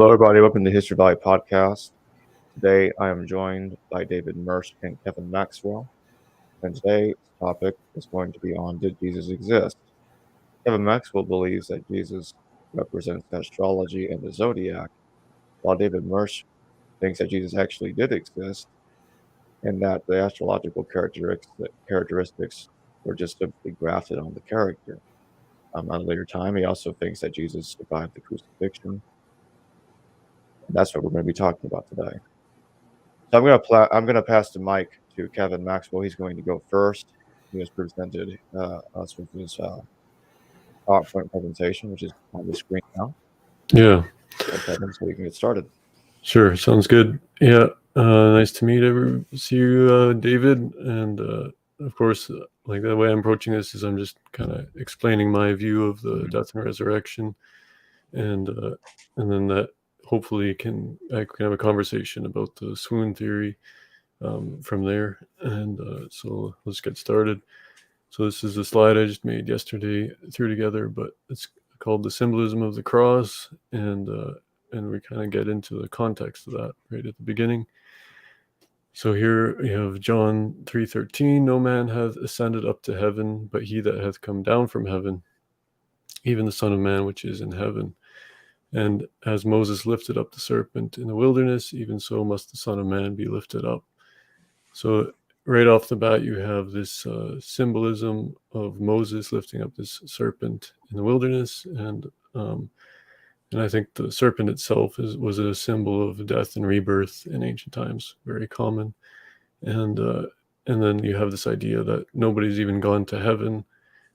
Hello, everybody. Welcome to the History Valley podcast. Today, I am joined by David Mirsch and Kevin Maxwell. And today's topic is going to be on Did Jesus exist? Kevin Maxwell believes that Jesus represents astrology and the zodiac, while David Mirsch thinks that Jesus actually did exist and that the astrological characteristics were just simply grafted on the character. At a later time, he also thinks that Jesus survived the crucifixion. And that's what we're going to be talking about today. So I'm gonna pass the mic to Kevin Maxwell. He's going to go first. He has presented us with his PowerPoint presentation, which is on the screen now. Yeah. So Kevin, so we can get started. Sure, sounds good. Yeah, nice to see you, David. And of course, like the way I'm approaching this is I'm just kind of explaining my view of the death and resurrection, and then that hopefully I can have a conversation about the swoon theory from there. And so let's get started. So this is a slide I just made yesterday, threw together, but it's called the Symbolism of the Cross, and we kind of get into the context of that right at the beginning. So here we have John 3:13, no man hath ascended up to heaven, but he that hath come down from heaven, even the Son of Man which is in heaven. And as Moses lifted up the serpent in the wilderness, even so must the Son of Man be lifted up. So right off the bat, you have this symbolism of Moses lifting up this serpent in the wilderness, and I think the serpent itself was a symbol of death and rebirth in ancient times, very common. And then you have this idea that nobody's even gone to heaven,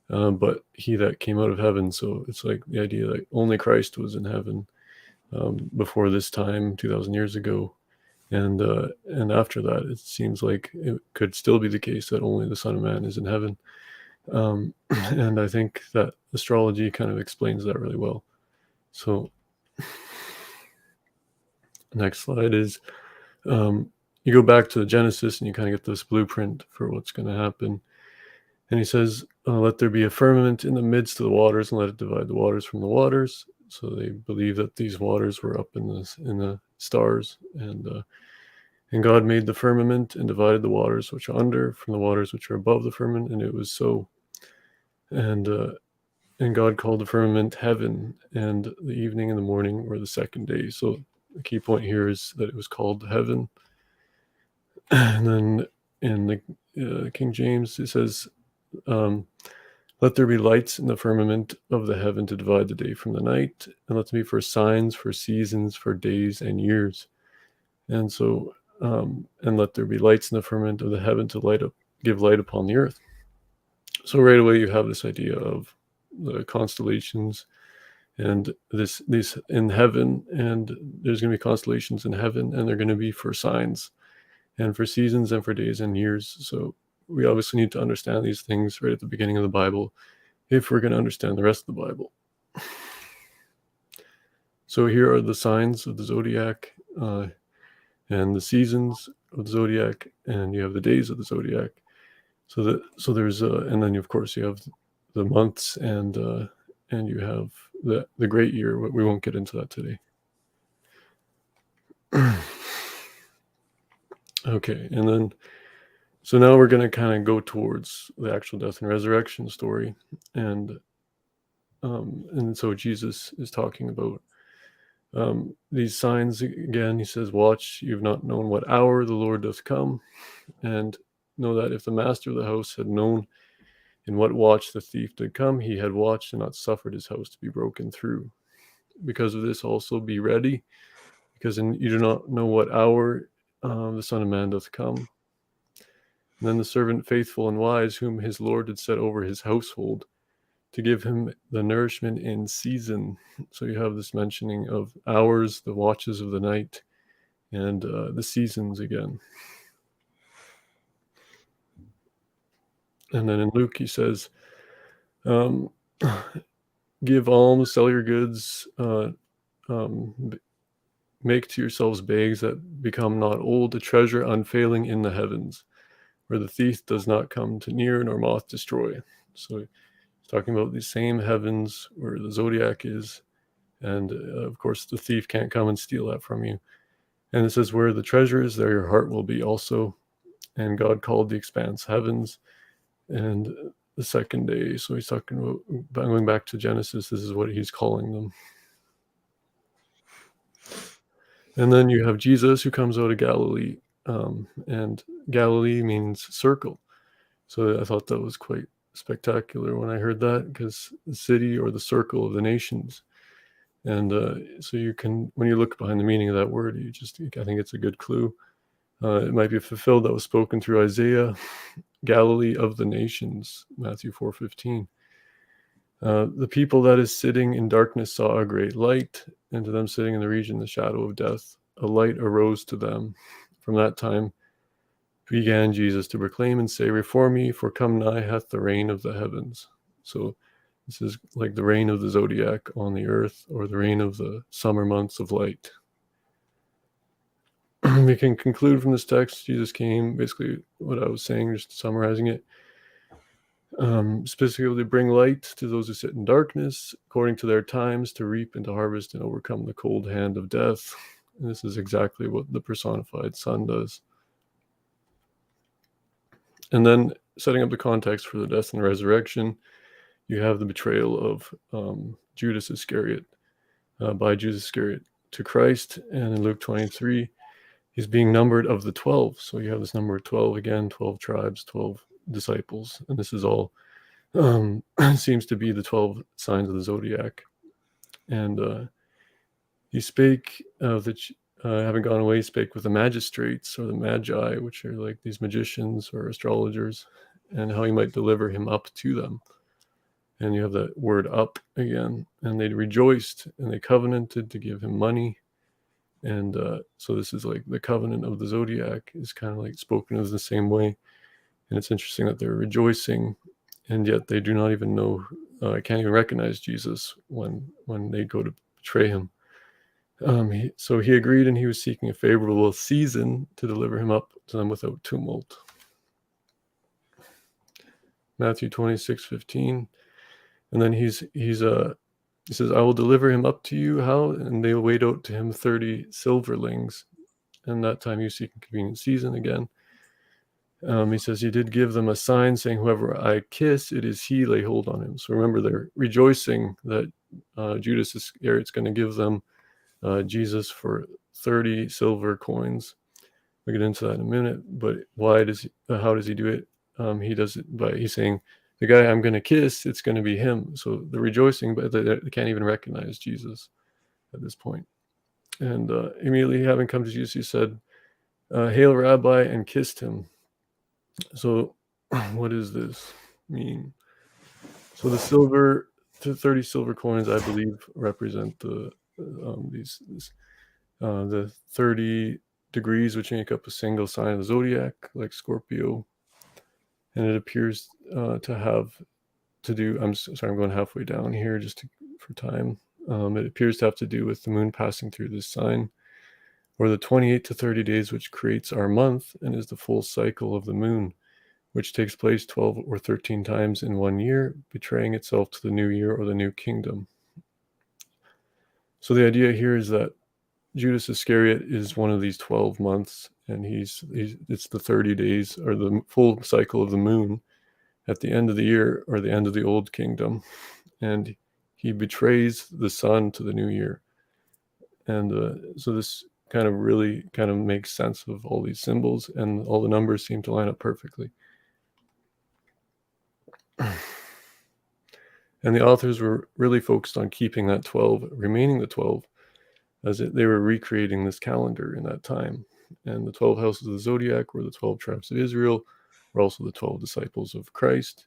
but he that came out of heaven. So it's like the idea that only Christ was in heaven before this time, 2,000 years ago. And after that, it seems like it could still be the case that only the Son of Man is in heaven. And I think that astrology kind of explains that really well. So next slide is you go back to Genesis and you kind of get this blueprint for what's going to happen. And he says, let there be a firmament in the midst of the waters and let it divide the waters from the waters. So they believe that these waters were up in the stars, and God made the firmament and divided the waters which are under from the waters which are above the firmament, and it was so. And God called the firmament heaven, and the evening and the morning were the second day. So the key point here is that it was called heaven. And then in the King James, it says, let there be lights in the firmament of the heaven to divide the day from the night, and let them be for signs, for seasons, for days and years. And so, and let there be lights in the firmament of the heaven to give light upon the earth. So right away you have this idea of the constellations and these in heaven, and there's going to be constellations in heaven, and they're going to be for signs and for seasons and for days and years. So we obviously need to understand these things right at the beginning of the Bible if we're going to understand the rest of the Bible. So here are the signs of the zodiac and the seasons of the zodiac, and you have the days of the zodiac. So there's and then of course you have the months, and you have the great year. We won't get into that today. Okay, and then so now we're going to kind of go towards the actual death and resurrection story, and so Jesus is talking about these signs again. He says, watch, you've not known what hour the Lord doth come, and know that if the master of the house had known in what watch the thief did come, he had watched and not suffered his house to be broken through. Because of this also be ready, because you do not know what hour the Son of Man doth come. And then the servant faithful and wise, whom his Lord did set over his household, to give him the nourishment in season. So you have this mentioning of hours, the watches of the night, and the seasons again. And then in Luke he says, give alms, sell your goods, make to yourselves bags that become not old, a treasure unfailing in the heavens, where the thief does not come to near nor moth destroy. So he's talking about these same heavens where the zodiac is, And of course, the thief can't come and steal that from you. And it says, where the treasure is, there your heart will be also. And God called the expanse heavens. And the second day, so he's talking about going back to Genesis, this is what he's calling them. And then you have Jesus who comes out of Galilee, and Galilee means circle. So I thought that was quite spectacular when I heard that, because the city or the circle of the nations. And so you can, when you look behind the meaning of that word, I think it's a good clue. It might be fulfilled that was spoken through Isaiah, Galilee of the nations, Matthew 4:15. The people that is sitting in darkness saw a great light, and to them sitting in the region, the shadow of death, a light arose to them. From that time began Jesus to proclaim and say, Reform ye, for come nigh hath the reign of the heavens. So this is like the reign of the zodiac on the earth, or the reign of the summer months of light. We can conclude from this text, Jesus came, basically what I was saying, just summarizing it, specifically to bring light to those who sit in darkness, according to their times, to reap and to harvest and overcome the cold hand of death. And this is exactly what the personified Son does. And then, setting up the context for the death and resurrection, you have the betrayal of Judas Iscariot, by Judas Iscariot to Christ. And in Luke 23, he's being numbered of the 12. So you have this number 12 again, 12 tribes, 12 disciples. And this is all seems to be the 12 signs of the zodiac. And he spake having gone away, spake with the magistrates, or the magi, which are like these magicians or astrologers, and how he might deliver him up to them. And you have that word up again. And they rejoiced, and they covenanted to give him money. And so this is like the covenant of the zodiac is kind of like spoken of the same way. And it's interesting that they're rejoicing, and yet they do not even know, can't even recognize Jesus when they go to betray him. So he agreed, and he was seeking a favorable season to deliver him up to them without tumult. Matthew 26:15. And then he says, I will deliver him up to you. How? And they will weighed out to him 30 silverlings. And that time you seek a convenient season again. He says, he did give them a sign saying, whoever I kiss, it is he, lay hold on him. So remember, they're rejoicing that Judas Iscariot's going to give them Jesus for 30 silver coins. We'll get into that in a minute. But how does he do it? He does it by, he's saying, the guy I'm going to kiss, it's going to be him. So they're rejoicing, but they can't even recognize Jesus at this point. And immediately having come to Jesus, he said, Hail, Rabbi, and kissed him. So what does this mean? So the 30 silver coins, I believe, represent the 30 degrees, which make up a single sign of the zodiac, like Scorpio. And it appears to have to do, I'm sorry, I'm going halfway down here for time. It appears to have to do with the moon passing through this sign, or the 28 to 30 days, which creates our month and is the full cycle of the moon, which takes place 12 or 13 times in 1 year, betraying itself to the new year or the new kingdom. So the idea here is that Judas Iscariot is one of these 12 months, and it's the 30 days, or the full cycle of the moon at the end of the year, or the end of the old kingdom. And he betrays the sun to the new year. And so this really makes sense of all these symbols, and all the numbers seem to line up perfectly. And the authors were really focused on keeping that 12, remaining the 12, as they were recreating this calendar in that time. And the 12 houses of the zodiac were the 12 tribes of Israel, were also the 12 disciples of Christ.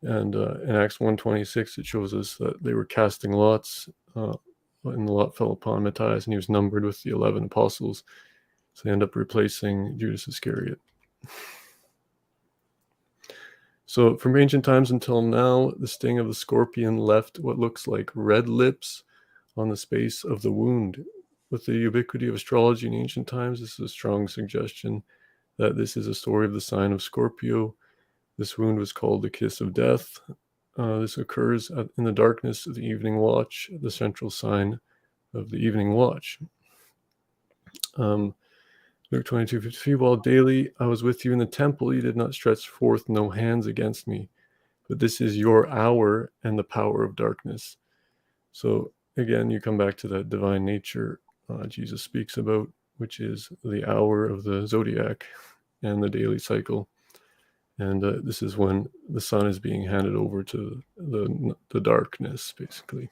And in Acts 1:26, it shows us that they were casting lots, and the lot fell upon Matthias, and he was numbered with the 11 apostles. So they end up replacing Judas Iscariot. So from ancient times until now, the sting of the scorpion left what looks like red lips on the space of the wound. With the ubiquity of astrology in ancient times, this is a strong suggestion that this is a story of the sign of Scorpio. This wound was called the kiss of death. This occurs in the darkness of the evening watch, the central sign of the evening watch. Luke 22:53, while daily I was with you in the temple, you did not stretch forth no hands against me, but this is your hour and the power of darkness. So again, you come back to that divine nature Jesus speaks about, which is the hour of the zodiac and the daily cycle. And this is when the sun is being handed over to the darkness, basically.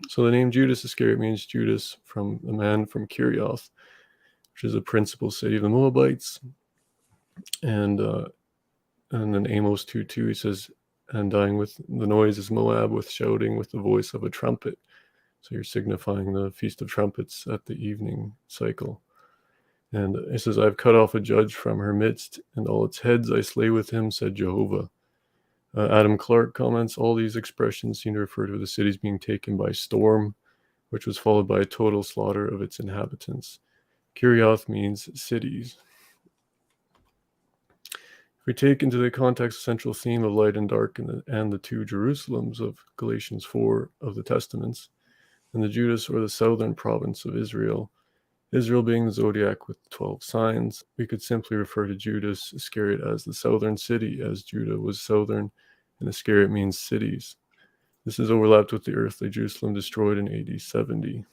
So the name Judas Iscariot means Judas, from the man from Kirioth, which is a principal city of the Moabites. And then Amos 2:2, he says, and dying with the noise is Moab, with shouting, with the voice of a trumpet. So you're signifying the Feast of Trumpets at the evening cycle. And it says, I've cut off a judge from her midst, and all its heads I slay with him, said Jehovah. Adam Clark comments, all these expressions seem to refer to the cities being taken by storm, which was followed by a total slaughter of its inhabitants. Kirioth means cities. If we take into the context the central theme of light and dark and the two Jerusalems of Galatians 4 of the Testaments, and the Judas or the southern province of Israel, Israel being the zodiac with 12 signs, we could simply refer to Judas Iscariot as the southern city, as Judah was southern, and Iscariot means cities. This is overlapped with the earthly Jerusalem destroyed in AD 70.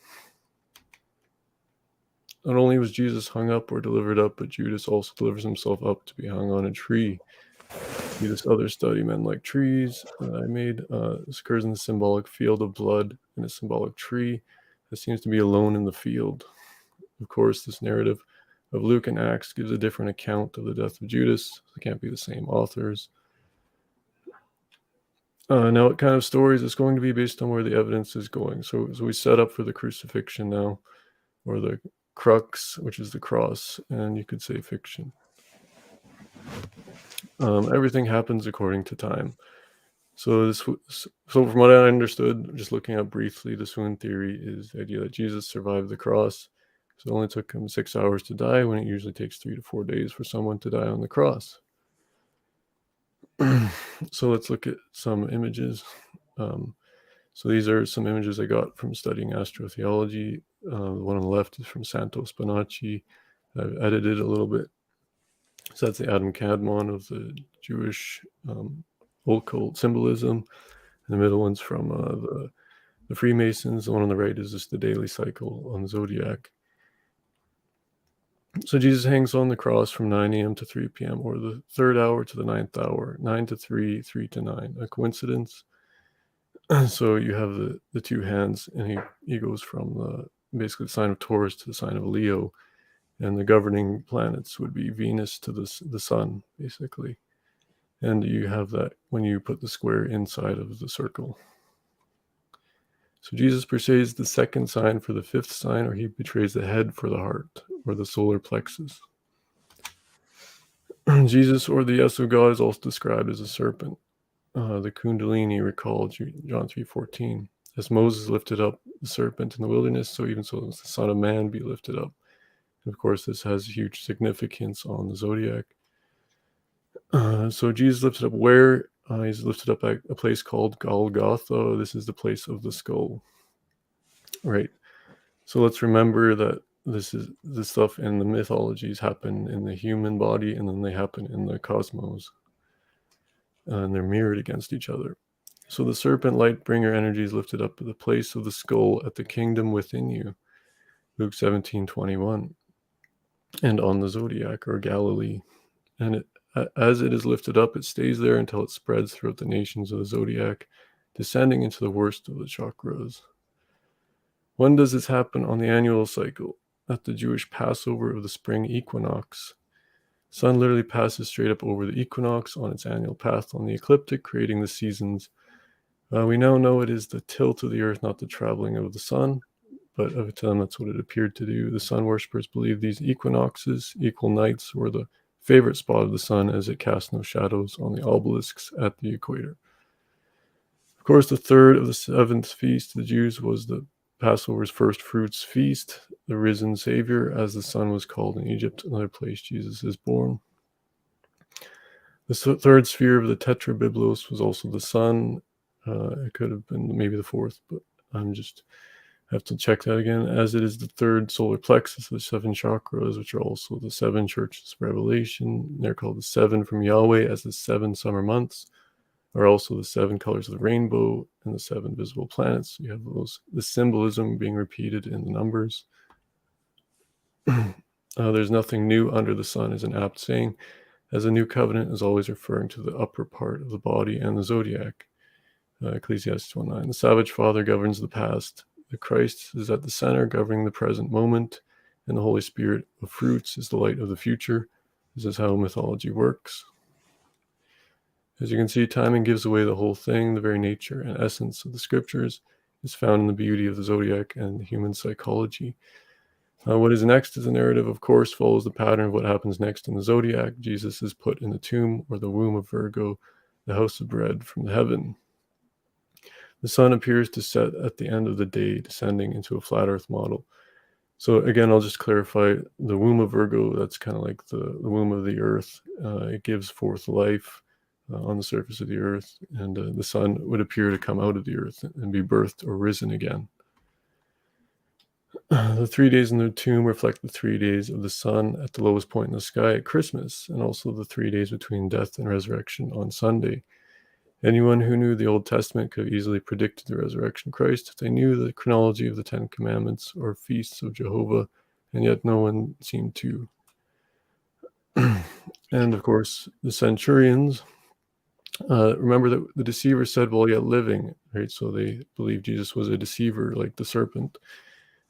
Not only was Jesus hung up or delivered up, but Judas also delivers himself up to be hung on a tree. See this other study, Men Like Trees, that I made. This occurs in the symbolic field of blood in a symbolic tree that seems to be alone in the field. Of course, this narrative of Luke and Acts gives a different account of the death of Judas. They can't be the same authors. Now, what kind of stories is going to be based on where the evidence is going? So we set up for the crucifixion now, or the crux, which is the cross, and you could say fiction. Everything happens according to time. So from what I understood, just looking up briefly, the swoon theory is the idea that Jesus survived the cross. So it only took him 6 hours to die, when it usually takes 3 to 4 days for someone to die on the cross. So let's look at some images. So these are some images I got from studying astrotheology. The one on the left is from Santo Spinacci. I've edited a little bit. So that's the Adam Kadmon of the Jewish occult symbolism. And the middle one's from the Freemasons. The one on the right is just the daily cycle on the zodiac. So Jesus hangs on the cross from 9 a.m. to 3 p.m., or the third hour to the 9th hour, 9 to 3, 3 to 9. A coincidence? So you have the two hands, and he goes from basically the sign of Taurus to the sign of Leo, and the governing planets would be Venus to the sun, basically. And you have that when you put the square inside of the circle. So Jesus persuades the second sign for the fifth sign, or he betrays the head for the heart, or the solar plexus. Jesus, or the yes of God, is also described as a serpent. The Kundalini, recall John 3:14. As Moses lifted up the serpent in the wilderness, so even so does the Son of Man be lifted up. And of course, this has huge significance on the zodiac. So Jesus lifted up where? He's lifted up at a place called Golgotha. This is the place of the skull. Right. So let's remember that this stuff in the mythologies happen in the human body, and then they happen in the cosmos. And they're mirrored against each other. So the serpent light bringer energy is lifted up to the place of the skull at the kingdom within you. Luke 17:21. And on the zodiac, or Galilee. And as it is lifted up, it stays there until it spreads throughout the nations of the zodiac, descending into the worst of the chakras. When does this happen? On the annual cycle, at the Jewish Passover of the spring equinox. Sun literally passes straight up over the equinox on its annual path on the ecliptic, creating the seasons. We now know it is the tilt of the earth, not the traveling of the sun, but of to them that's what it appeared to do. The sun worshippers believe these equinoxes, equal nights, were the favorite spot of the sun, as it cast no shadows on the obelisks at the equator. Of course, the third of the seventh feast of the Jews was the Passover's first fruits feast, the risen Savior, as the sun was called in Egypt, another place Jesus is born. The third sphere of the tetrabiblos was also the sun. It could have been maybe the fourth, but I'm just have to check that again. As it is the third solar plexus of the 7 chakras, which are also the 7 churches of Revelation. They're called the 7 from Yahweh, as the 7 summer months are also the 7 colors of the rainbow and the 7 visible planets. You have the symbolism being repeated in the numbers. There's nothing new under the sun is an apt saying, as a new covenant is always referring to the upper part of the body and the zodiac. Ecclesiastes 1:9. The savage father governs the past. The Christ is at the center, governing the present moment, and the Holy Spirit of fruits is the light of the future. This is how mythology works. As you can see, timing gives away the whole thing. The very nature and essence of the scriptures is found in the beauty of the zodiac and human psychology. What is next is a narrative, of course, follows the pattern of what happens next in the zodiac. Jesus is put in the tomb or the womb of Virgo, the house of bread from the heaven. The sun appears to set at the end of the day, descending into a flat earth model. So again, I'll just clarify the womb of Virgo, that's kind of like the womb of the earth. It gives forth life on the surface of the earth, and the sun would appear to come out of the earth and be birthed or risen again. The 3 days in the tomb reflect the 3 days of the sun at the lowest point in the sky at Christmas, and also the 3 days between death and resurrection on Sunday. Anyone who knew the Old Testament could have easily predicted the resurrection of Christ if they knew the chronology of the 10 Commandments or feasts of Jehovah, and yet no one seemed to. And of course, the centurions, remember that the deceiver said while yet living, right? So they believed Jesus was a deceiver like the serpent.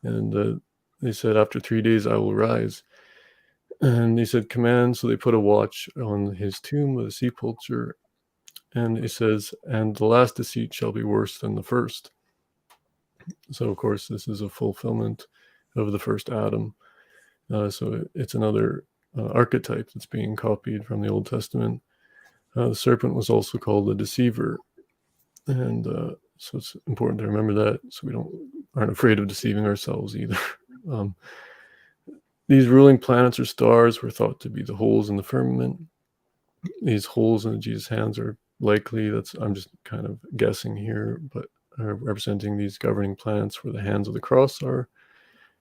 And they said, after 3 days, I will rise. And he said, command. So they put a watch on his tomb with a sepulchre. And it says, and the last deceit shall be worse than the first. So, of course, this is a fulfillment of the first Adam. So it's another archetype that's being copied from the Old Testament. The serpent was also called the deceiver. And so it's important to remember that, so we aren't afraid of deceiving ourselves either. These ruling planets or stars were thought to be the holes in the firmament. These holes in Jesus' hands are likely, I'm just kind of guessing here, but representing these governing planets where the hands of the cross are.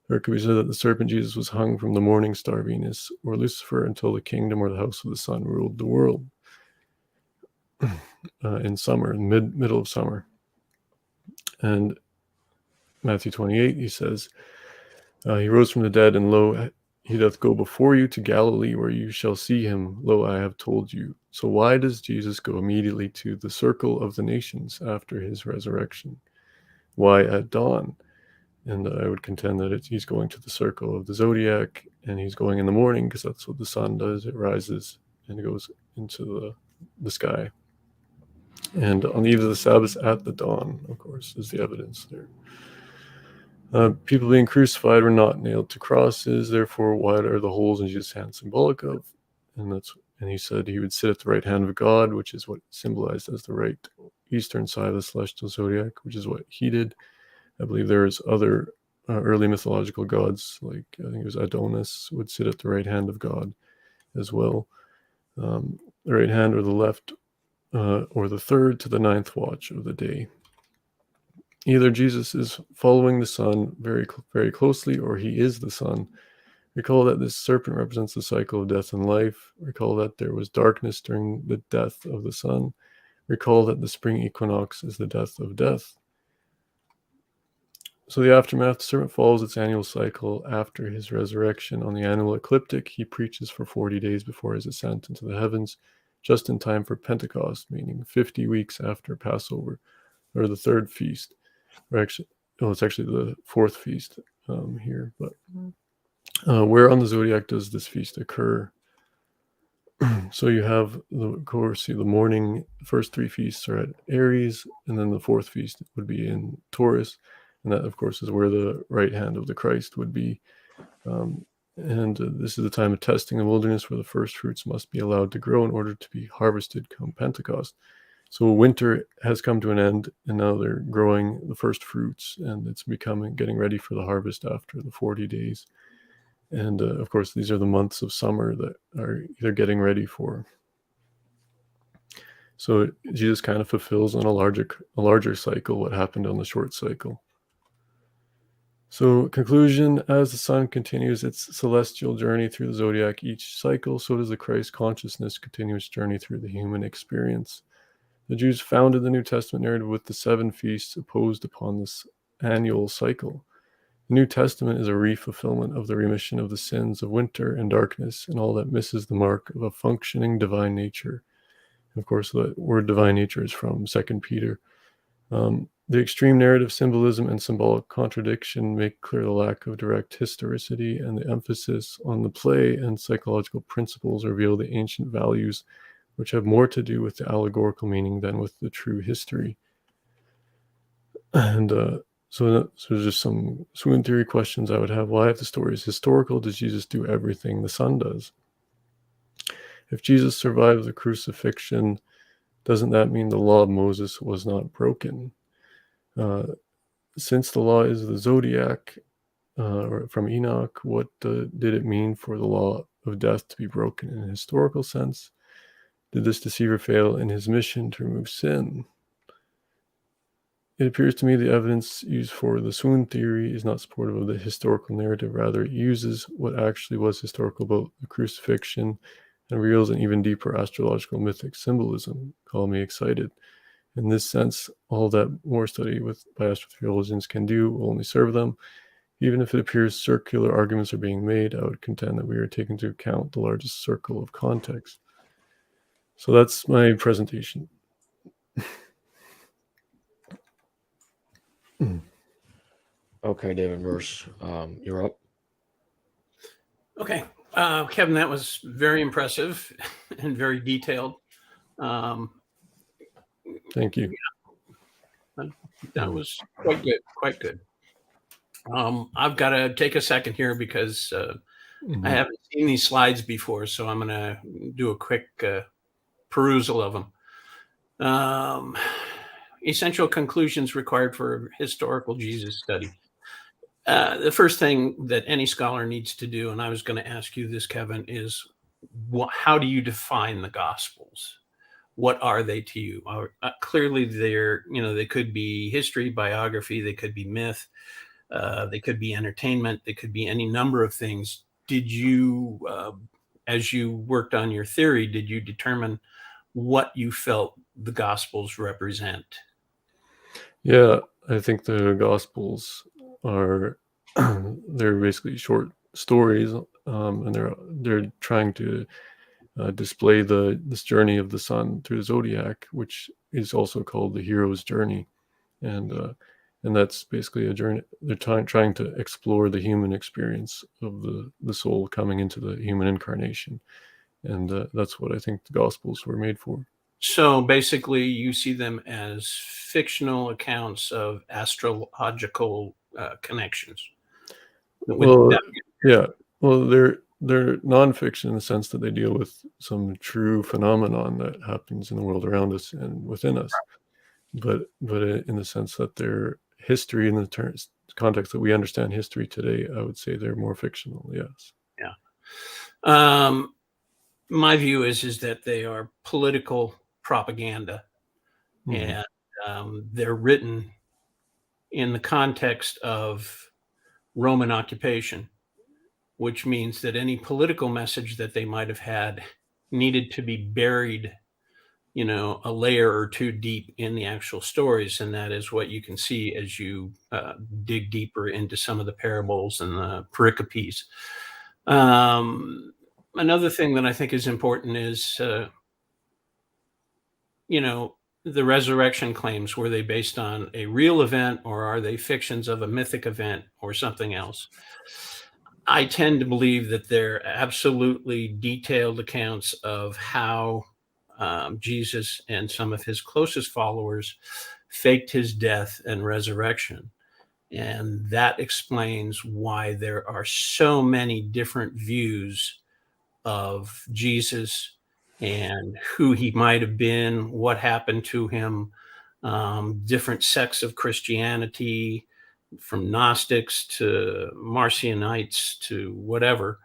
Or it could be said that the serpent Jesus was hung from the morning star Venus or Lucifer until the kingdom or the house of the sun ruled the world in summer, in middle of summer. And Matthew 28, he says, he rose from the dead, and lo, he doth go before you to Galilee, where you shall see him. Lo, I have told you. So why does Jesus go immediately to the circle of the nations after his resurrection? Why at dawn? And I would contend that he's going to the circle of the zodiac, and he's going in the morning because that's what the sun does. It rises and it goes into the sky. And on the eve of the Sabbath at the dawn, of course, is the evidence there. People being crucified were not nailed to crosses. Therefore, what are the holes in Jesus' hand symbolic of? And he said he would sit at the right hand of God, which is what symbolized as the right eastern side of the celestial zodiac, which is what he did. I believe there's other early mythological gods, like I think it was Adonis, would sit at the right hand of God as well. The right hand or the left, or the third to the ninth watch of the day. Either Jesus is following the sun very, very closely, or he is the sun. Recall that this serpent represents the cycle of death and life. Recall that there was darkness during the death of the sun. Recall that the spring equinox is the death of death. So the aftermath, the serpent follows its annual cycle after his resurrection. On the annual ecliptic, he preaches for 40 days before his ascent into the heavens, just in time for Pentecost, meaning 50 weeks after Passover, or the third feast. Or actually, it's actually the fourth feast here. But where on the zodiac does this feast occur? So you have, of course, the morning, first 3 feasts are at Aries, and then the fourth feast would be in Taurus. And that, of course, is where the right hand of the Christ would be. This is the time of testing the wilderness, where the first fruits must be allowed to grow in order to be harvested come Pentecost. So winter has come to an end, and now they're growing the first fruits, and it's getting ready for the harvest after the 40 days. And of course, these are the months of summer that are either getting ready for So Jesus kind of fulfills on a larger cycle what happened on the short cycle. So conclusion, as the sun continues its celestial journey through the zodiac each cycle, so does the Christ consciousness continue its journey through the human experience. The Jews founded the New Testament narrative with the 7 feasts opposed upon this annual cycle. The New Testament is a re-fulfillment of the remission of the sins of winter and darkness and all that misses the mark of a functioning divine nature. Of course, the word divine nature is from 2 Peter. The extreme narrative symbolism and symbolic contradiction make clear the lack of direct historicity, and the emphasis on the play and psychological principles reveal the ancient values which have more to do with the allegorical meaning than with the true history. And so just some swoon theory questions I would have. Why, if the story is historical, does Jesus do everything the sun does? If Jesus survived the crucifixion, doesn't that mean the law of Moses was not broken? Since the law is the zodiac or from Enoch, what did it mean for the law of death to be broken in a historical sense? Did this deceiver fail in his mission to remove sin? It appears to me the evidence used for the swoon theory is not supportive of the historical narrative. Rather, it uses what actually was historical about the crucifixion and reveals an even deeper astrological mythic symbolism. Call me excited. In this sense, all that more study by astrotheologians can do will only serve them. Even if it appears circular arguments are being made, I would contend that we are taking into account the largest circle of context. So that's my presentation. Okay, David Mirsch, you're up. Okay, Kevin, that was very impressive and very detailed. Thank you. That was quite good, quite good. I've got to take a second here because I haven't seen these slides before, so I'm going to do a quick perusal of them. Essential conclusions required for historical Jesus study. The first thing that any scholar needs to do, and I was going to ask you this, Kevin, is how do you define the Gospels? What are they to you? Clearly, they could be history, biography, they could be myth, they could be entertainment, they could be any number of things. Did you, as you worked on your theory, did you determine what you felt the Gospels represent? Yeah, I think the Gospels are they're basically short stories, and they're trying to display this journey of the sun through the zodiac, which is also called the hero's journey, and that's basically a journey. They're trying to explore the human experience of the soul coming into the human incarnation, and that's what I think the Gospels were made for. So basically, you see them as fictional accounts of astrological connections. Well, yeah. Well, they're nonfiction in the sense that they deal with some true phenomenon that happens in the world around us and within us, but in the sense that they're history in the context that we understand history today, I would say they're more fictional. Yes. Yeah. My view is that they are political propaganda, and they're written in the context of Roman occupation, which means that any political message that they might have had needed to be buried, a layer or two deep in the actual stories. And that is what you can see as you dig deeper into some of the parables and the pericopes. Another thing that I think is important is, the resurrection claims. Were they based on a real event, or are they fictions of a mythic event or something else? I tend to believe that they're absolutely detailed accounts of how Jesus and some of his closest followers faked his death and resurrection. And that explains why there are so many different views of Jesus and who he might have been, what happened to him, different sects of Christianity, from Gnostics to Marcionites to whatever,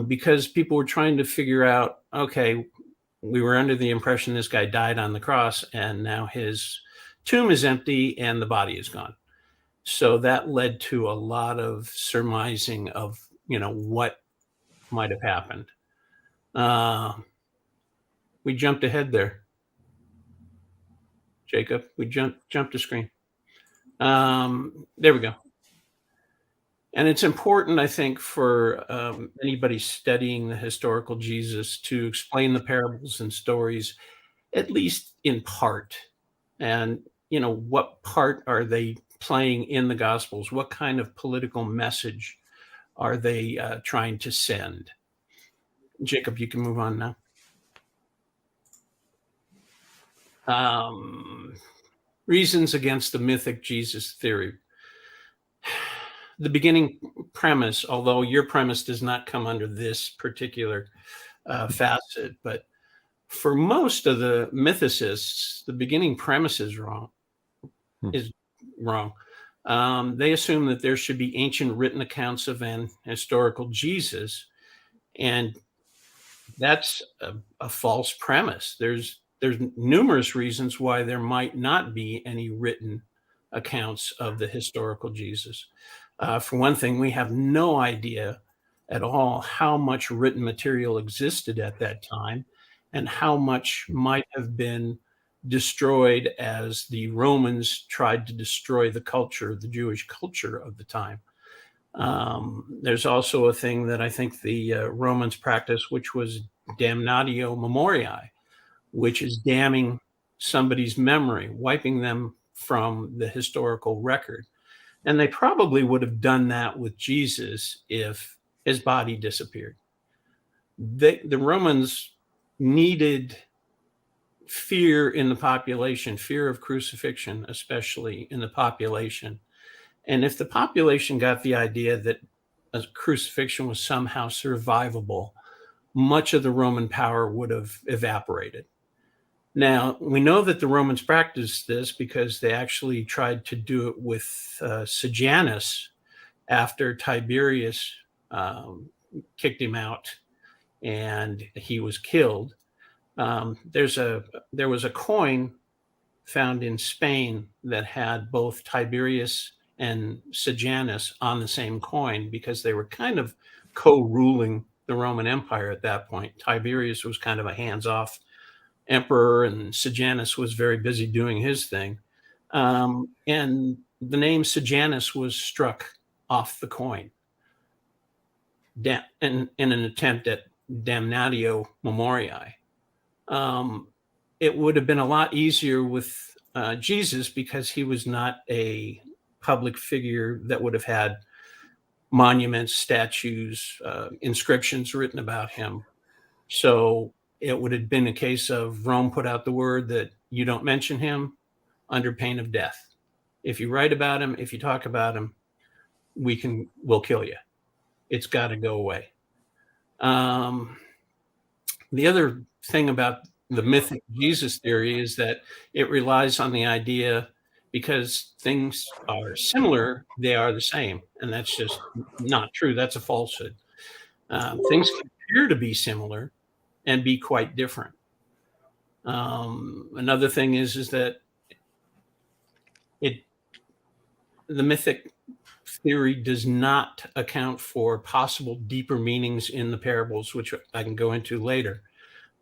because people were trying to figure out, okay, we were under the impression this guy died on the cross, and now his tomb is empty and the body is gone. So that led to a lot of surmising of, what might have happened. We jumped ahead there. Jacob, we jumped the screen. There we go. And it's important, I think, for anybody studying the historical Jesus to explain the parables and stories, at least in part. And, what part are they playing in the Gospels? What kind of political message are they trying to send? Jacob, you can move on now. Reasons against the mythic Jesus theory. The beginning premise, although your premise does not come under this particular facet, but for most of the mythicists, the beginning premise is wrong. They assume that there should be ancient written accounts of an historical Jesus, and that's a false premise. There's numerous reasons why there might not be any written accounts of the historical Jesus. For one thing, we have no idea at all how much written material existed at that time and how much might have been destroyed as the Romans tried to destroy the culture, the Jewish culture of the time. There's also a thing that I think the Romans practiced, which was damnatio memoriae, which is damning somebody's memory, wiping them from the historical record. And they probably would have done that with Jesus if his body disappeared. The Romans needed fear in the population, fear of crucifixion, especially in the population. And if the population got the idea that a crucifixion was somehow survivable, much of the Roman power would have evaporated. Now, we know that the Romans practiced this because they actually tried to do it with Sejanus after Tiberius kicked him out and he was killed. There was a coin found in Spain that had both Tiberius and Sejanus on the same coin because they were kind of co-ruling the Roman Empire at that point. Tiberius was kind of a hands-off emperor, and Sejanus was very busy doing his thing. And the name Sejanus was struck off the coin in an attempt at damnatio memoriae. It would have been a lot easier with Jesus because he was not a public figure that would have had monuments, statues, inscriptions written about him. So it would have been a case of Rome put out the word that you don't mention him under pain of death. If you write about him, if you talk about him, we'll kill you. It's got to go away. The other thing about the mythic Jesus theory is that it relies on the idea because things are similar, they are the same. And that's just not true. That's a falsehood. Things can appear to be similar and be quite different. Another thing is that the mythic theory does not account for possible deeper meanings in the parables, which I can go into later.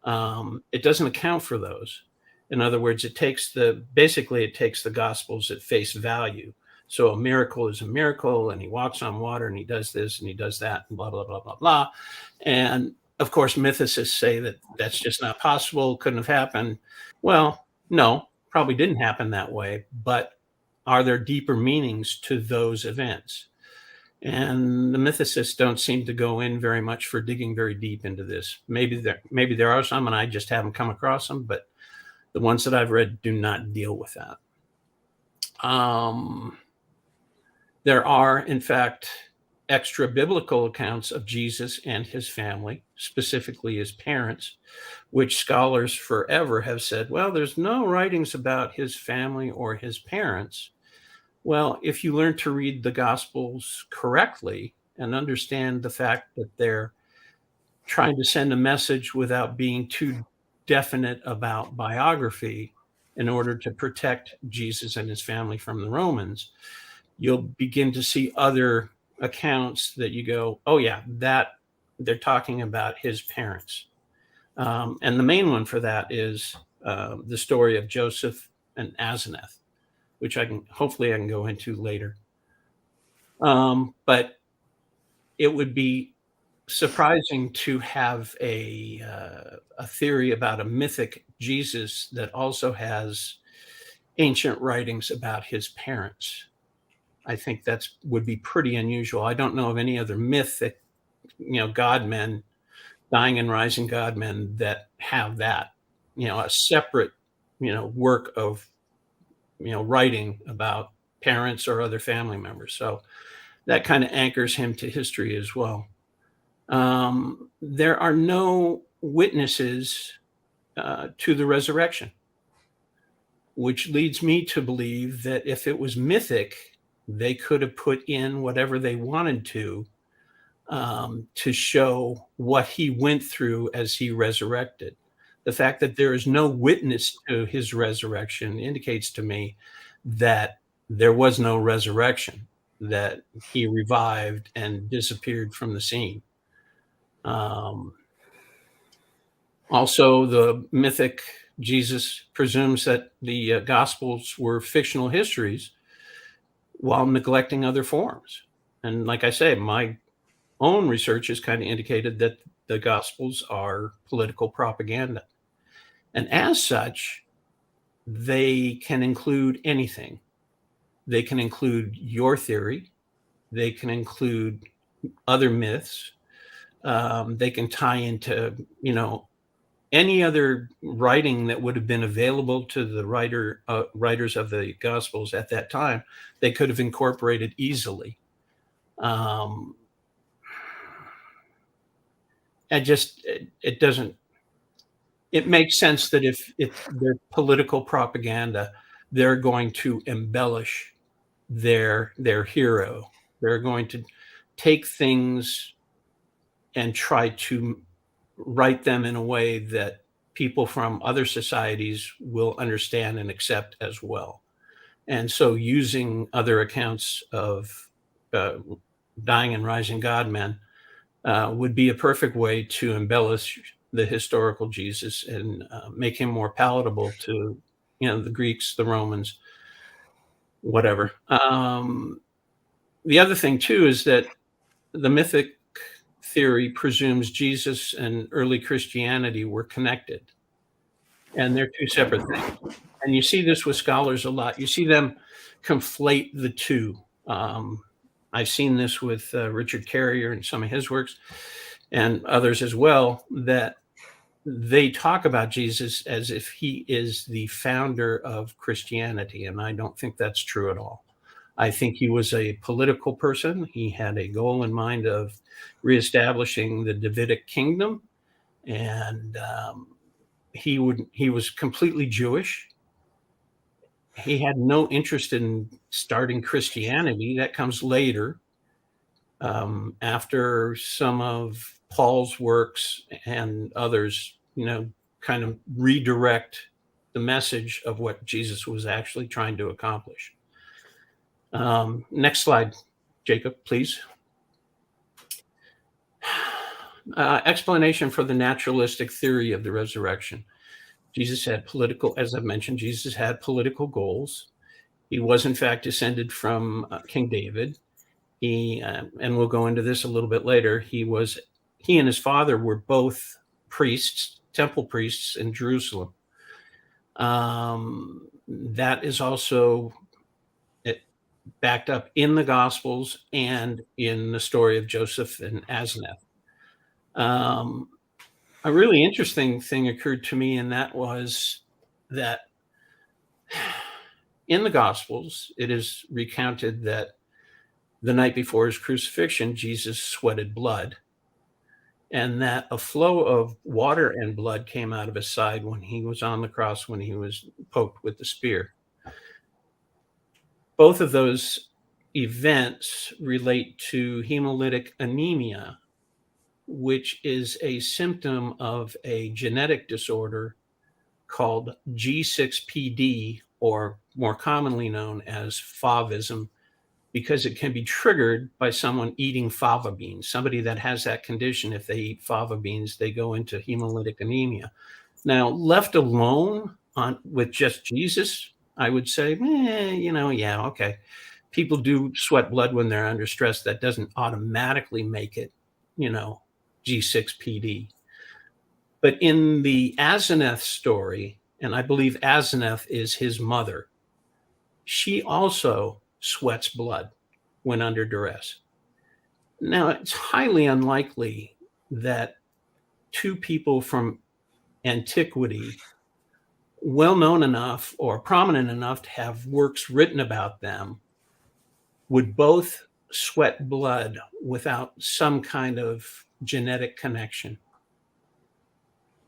It doesn't account for those. In other words, it takes the Gospels at face value. So a miracle is a miracle, and he walks on water, and he does this, and he does that, and blah, blah, blah, blah, blah. And of course, mythicists say that that's just not possible, couldn't have happened. Well, no, probably didn't happen that way, but are there deeper meanings to those events? And the mythicists don't seem to go in very much for digging very deep into this. Maybe there are some, and I just haven't come across them, but the ones that I've read do not deal with that. There are, in fact, extra biblical accounts of Jesus and his family, specifically his parents, which scholars forever have said, well, there's no writings about his family or his parents. Well, if you learn to read the Gospels correctly and understand the fact that they're trying to send a message without being too definite about biography in order to protect Jesus and his family from the Romans, you'll begin to see other accounts that you go, oh yeah, that they're talking about his parents. And the main one for that is the story of Joseph and Asenath, which hopefully I can go into later. But it would be surprising to have a theory about a mythic Jesus that also has ancient writings about his parents. I think would be pretty unusual. I don't know of any other mythic, godmen, dying and rising godmen that have that, a separate, work of, writing about parents or other family members. So that kind of anchors him to history as well. There are no witnesses to the resurrection, which leads me to believe that if it was mythic, they could have put in whatever they wanted to show what he went through as he resurrected. The fact that there is no witness to his resurrection indicates to me that there was no resurrection, that he revived and disappeared from the scene. Also, the mythic Jesus presumes that the Gospels were fictional histories while neglecting other forms. And like I say, my own research has kind of indicated that the Gospels are political propaganda. And as such, they can include anything. They can include your theory. They can include other myths. They can tie into, any other writing that would have been available to the writers of the Gospels at that time. They could have incorporated easily. It doesn't. It makes sense that if they're political propaganda, they're going to embellish their hero. They're going to take things and try to write them in a way that people from other societies will understand and accept as well. And so using other accounts of dying and rising godmen would be a perfect way to embellish the historical Jesus and make him more palatable to, the Greeks, the Romans, whatever. The other thing too is that the mythic theory presumes Jesus and early Christianity were connected, and they're two separate things. And you see this with scholars a lot. You see them conflate the two. I've seen this with Richard Carrier and some of his works, and others as well, that they talk about Jesus as if he is the founder of Christianity, and I don't think that's true at all. I think he was a political person. He had a goal in mind of reestablishing the Davidic kingdom, and he was completely Jewish. He had no interest in starting Christianity. That comes later, after some of Paul's works and others, kind of redirect the message of what Jesus was actually trying to accomplish. Next slide, Jacob, please. Explanation for the naturalistic theory of the resurrection. Jesus had as I've mentioned, Jesus had political goals. He was, in fact, descended from King David. And we'll go into this a little bit later. He and his father were both priests, temple priests in Jerusalem. That is also backed up in the Gospels and in the story of Joseph and Asenath. A really interesting thing occurred to me, and that was that in the Gospels, it is recounted that the night before his crucifixion, Jesus sweated blood, and that a flow of water and blood came out of his side when he was on the cross, when he was poked with the spear. Both of those events relate to hemolytic anemia, which is a symptom of a genetic disorder called G6PD, or more commonly known as fauvism, because it can be triggered by someone eating fava beans. Somebody that has that condition, if they eat fava beans, they go into hemolytic anemia. Now, left alone with just Jesus, I would say, yeah, okay. People do sweat blood when they're under stress. That doesn't automatically make it, G6PD. But in the Asenath story, and I believe Asenath is his mother, she also sweats blood when under duress. Now, it's highly unlikely that two people from antiquity, well known enough or prominent enough to have works written about them, would both sweat blood without some kind of genetic connection.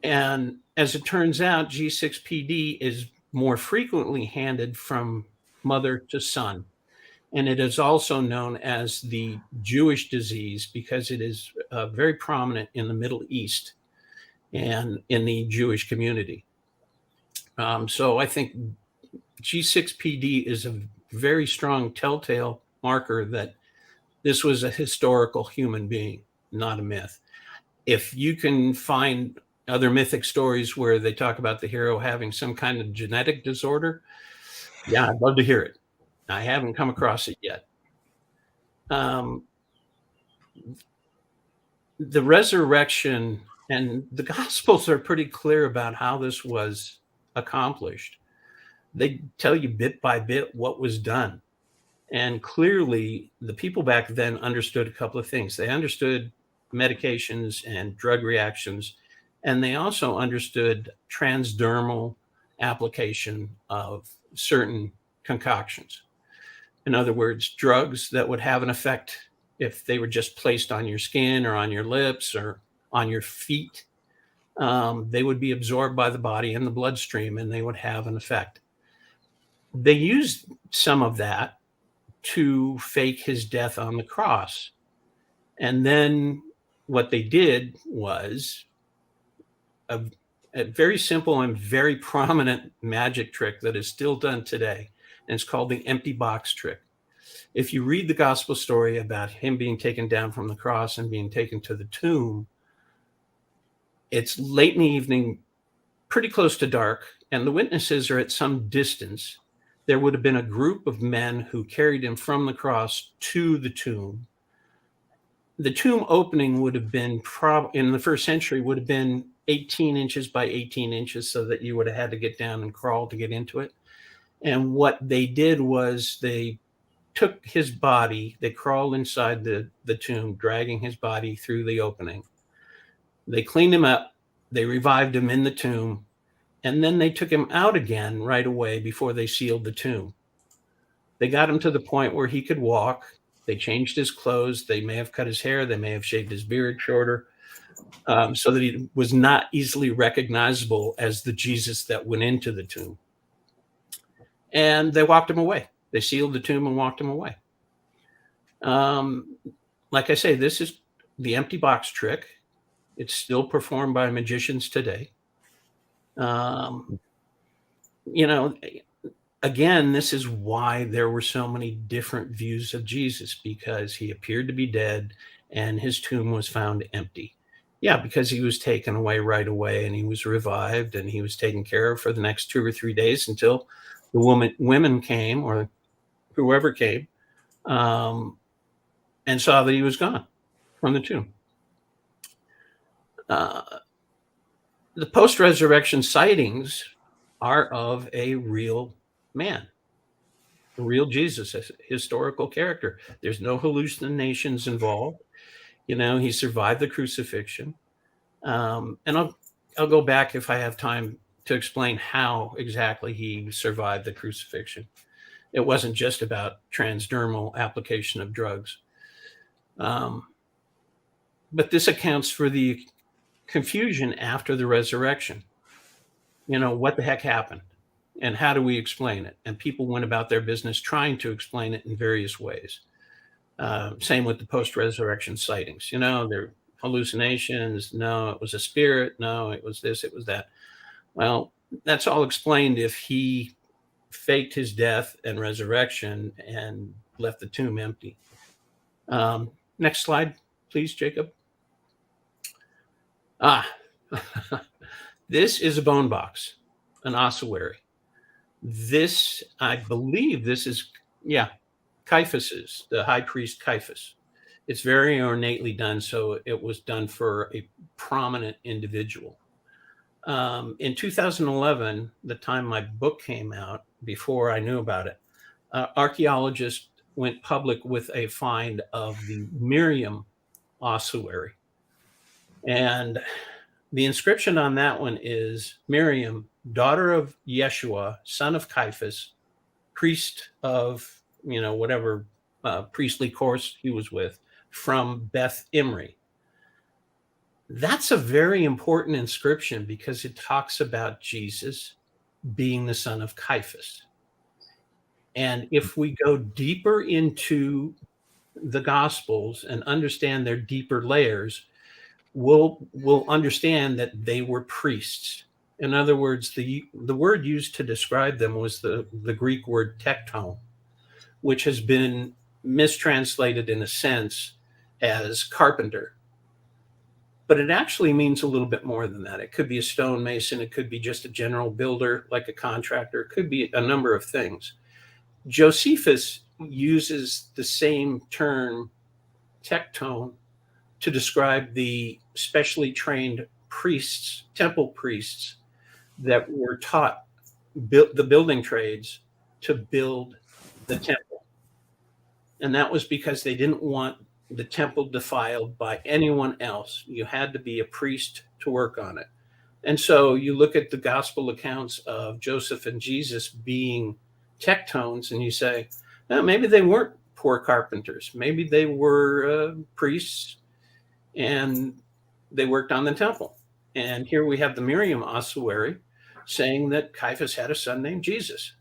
And as it turns out, G6PD is more frequently handed from mother to son. And it is also known as the Jewish disease because it is very prominent in the Middle East and in the Jewish community. So I think G6PD is a very strong telltale marker that this was a historical human being, not a myth. If you can find other mythic stories where they talk about the hero having some kind of genetic disorder, yeah, I'd love to hear it. I haven't come across it yet. The resurrection, and the Gospels are pretty clear about how this was accomplished. They tell you bit by bit what was done. And clearly, the people back then understood a couple of things. They understood medications and drug reactions, and they also understood transdermal application of certain concoctions. In other words, drugs that would have an effect if they were just placed on your skin or on your lips or on your feet. They would be absorbed by the body in the bloodstream, and they would have an effect. They used some of that to fake his death on the cross. And then what they did was a very simple and very prominent magic trick that is still done today. And it's called the empty box trick. If you read the gospel story about him being taken down from the cross and being taken to the tomb, it's late in the evening, pretty close to dark, and the witnesses are at some distance. There would have been a group of men who carried him from the cross to the tomb. The tomb opening would have been, in the first century, would have been 18 inches by 18 inches, so that you would have had to get down and crawl to get into it. And what they did was they took his body, they crawled inside the tomb, dragging his body through the opening. They cleaned him up, they revived him in the tomb, and then they took him out again right away before they sealed the tomb. They got him to the point where he could walk. They changed his clothes. They may have cut his hair. They may have shaved his beard shorter, so that he was not easily recognizable as the Jesus that went into the tomb. And they walked him away. They sealed the tomb and walked him away. Like I say, this is the empty box trick. It's still performed by magicians today. Again, this is why there were so many different views of Jesus, because he appeared to be dead and his tomb was found empty. Yeah, because he was taken away right away and he was revived and he was taken care of for the next 2 or 3 days until the women came, or whoever came, and saw that he was gone from the tomb. The post-resurrection sightings are of a real man, a real Jesus, a historical character. There's no hallucinations involved. He survived the crucifixion. And I'll go back if I have time to explain how exactly he survived the crucifixion. It wasn't just about transdermal application of drugs. But this accounts for the confusion after the resurrection. What the heck happened and how do we explain it? And people went about their business trying to explain it in various ways. Same with the post-resurrection sightings. They're hallucinations. No, it was a spirit. No, it was this, it was that. Well, that's all explained if he faked his death and resurrection and left the tomb empty. Next slide, please, Jacob. This is a bone box, an ossuary. This, I believe this is, Caiaphas's, the high priest Caiaphas. It's very ornately done, so it was done for a prominent individual. In 2011, the time my book came out, before I knew about it, archaeologists went public with a find of the Miriam ossuary. And the inscription on that one is Miriam, daughter of Yeshua, son of Caiaphas, priest of, whatever priestly course he was with, from Beth Imri. That's a very important inscription because it talks about Jesus being the son of Caiaphas. And if we go deeper into the Gospels and understand their deeper layers, we'll understand that they were priests. In other words, the word used to describe them was the Greek word tekton, which has been mistranslated in a sense as carpenter. But it actually means a little bit more than that. It could be a stonemason. It could be just a general builder, like a contractor. It could be a number of things. Josephus uses the same term, tekton, to describe the specially trained priests, temple priests, that were taught the building trades to build the temple. And that was because they didn't want the temple defiled by anyone else. You had to be a priest to work on it. And so you look at the gospel accounts of Joseph and Jesus being tektones, and you say, maybe they weren't poor carpenters. Maybe they were priests, and they worked on the temple. And here we have the Miriam ossuary saying that Caiaphas had a son named Jesus.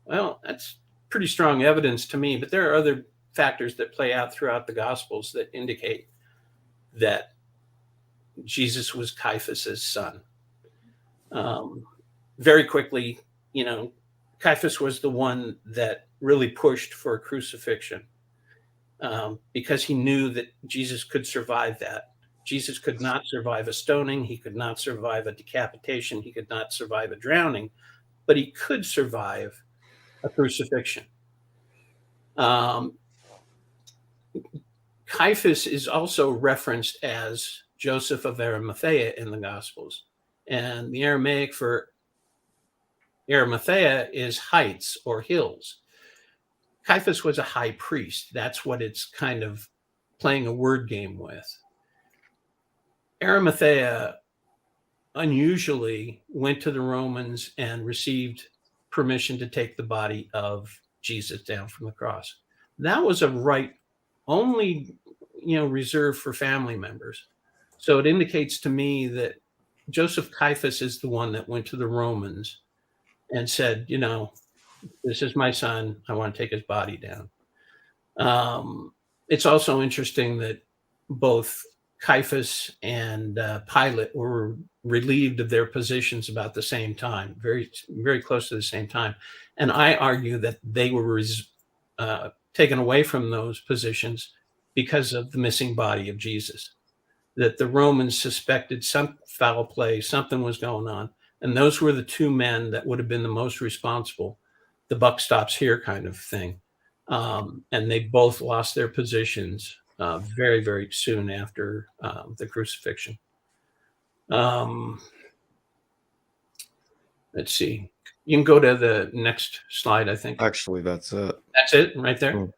Well, that's pretty strong evidence to me, but there are other factors that play out throughout the Gospels that indicate that Jesus was Caiaphas's son. Very quickly, Caiaphas was the one that really pushed for crucifixion because he knew that Jesus could survive that. Jesus could not survive a stoning. He could not survive a decapitation. He could not survive a drowning, but he could survive a crucifixion. Caiaphas is also referenced as Joseph of Arimathea in the Gospels. And the Aramaic for Arimathea is heights or hills. Caiaphas was a high priest. That's what it's kind of playing a word game with. Arimathea unusually went to the Romans and received permission to take the body of Jesus down from the cross. That was a right only, reserved for family members. So it indicates to me that Joseph Caiaphas is the one that went to the Romans and said, this is my son. I want to take his body down. It's also interesting that both Caiaphas and Pilate were relieved of their positions about the same time, very, very close to the same time. And I argue that they were taken away from those positions because of the missing body of Jesus, that the Romans suspected some foul play, something was going on. And those were the two men that would have been the most responsible, the buck stops here kind of thing. And they both lost their positions very, very soon after the crucifixion. Let's see. You can go to the next slide, I think. Actually, that's it. That's it right there.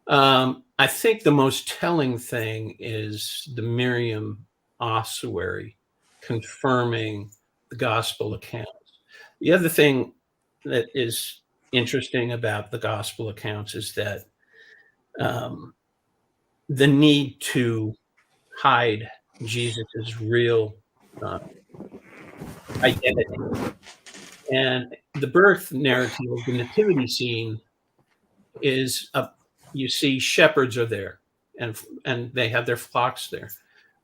I think the most telling thing is the Miriam ossuary confirming the gospel accounts. The other thing that is interesting about the gospel accounts is that the need to hide Jesus's real identity. And the birth narrative of the nativity scene is you see shepherds are there and they have their flocks there.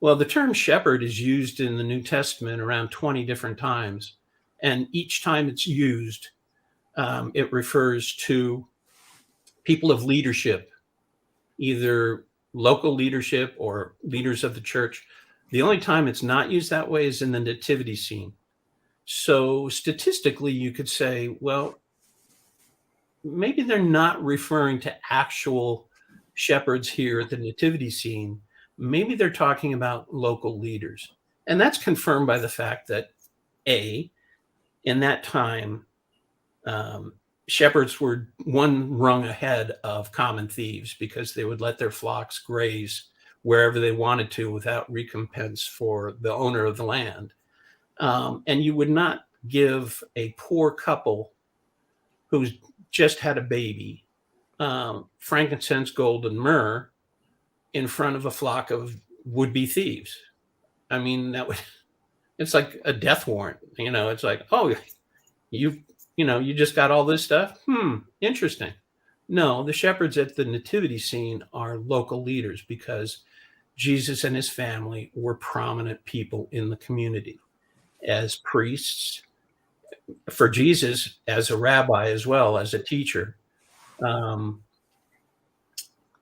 Well, the term shepherd is used in the New Testament around 20 different times. And each time it's used, it refers to people of leadership, either local leadership or leaders of the church. The only time it's not used that way is in the nativity scene. So statistically, you could say, well, maybe they're not referring to actual shepherds here at the nativity scene. Maybe they're talking about local leaders. And that's confirmed by the fact that, A, in that time, shepherds were one rung ahead of common thieves because they would let their flocks graze wherever they wanted to without recompense for the owner of the land. And you would not give a poor couple who's just had a baby frankincense, gold, and myrrh in front of a flock of would-be thieves. I mean, it's like a death warrant. It's like, oh, you just got all this stuff. Interesting. No, the shepherds at the nativity scene are local leaders because Jesus and his family were prominent people in the community as priests, for Jesus as a rabbi as well, as a teacher.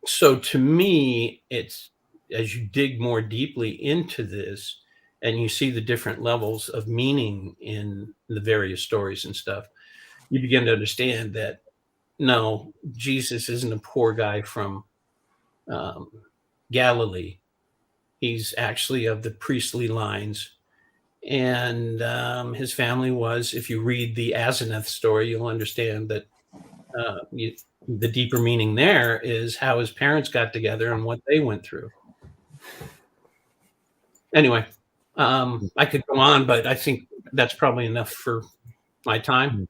So to me, it's, as you dig more deeply into this and you see the different levels of meaning in the various stories and stuff, you begin to understand that no, Jesus isn't a poor guy from Galilee. He's actually of the priestly lines. And his family was, if you read the Asenath story, you'll understand that the deeper meaning there is how his parents got together and what they went through. Anyway, I could go on, but I think that's probably enough for my time.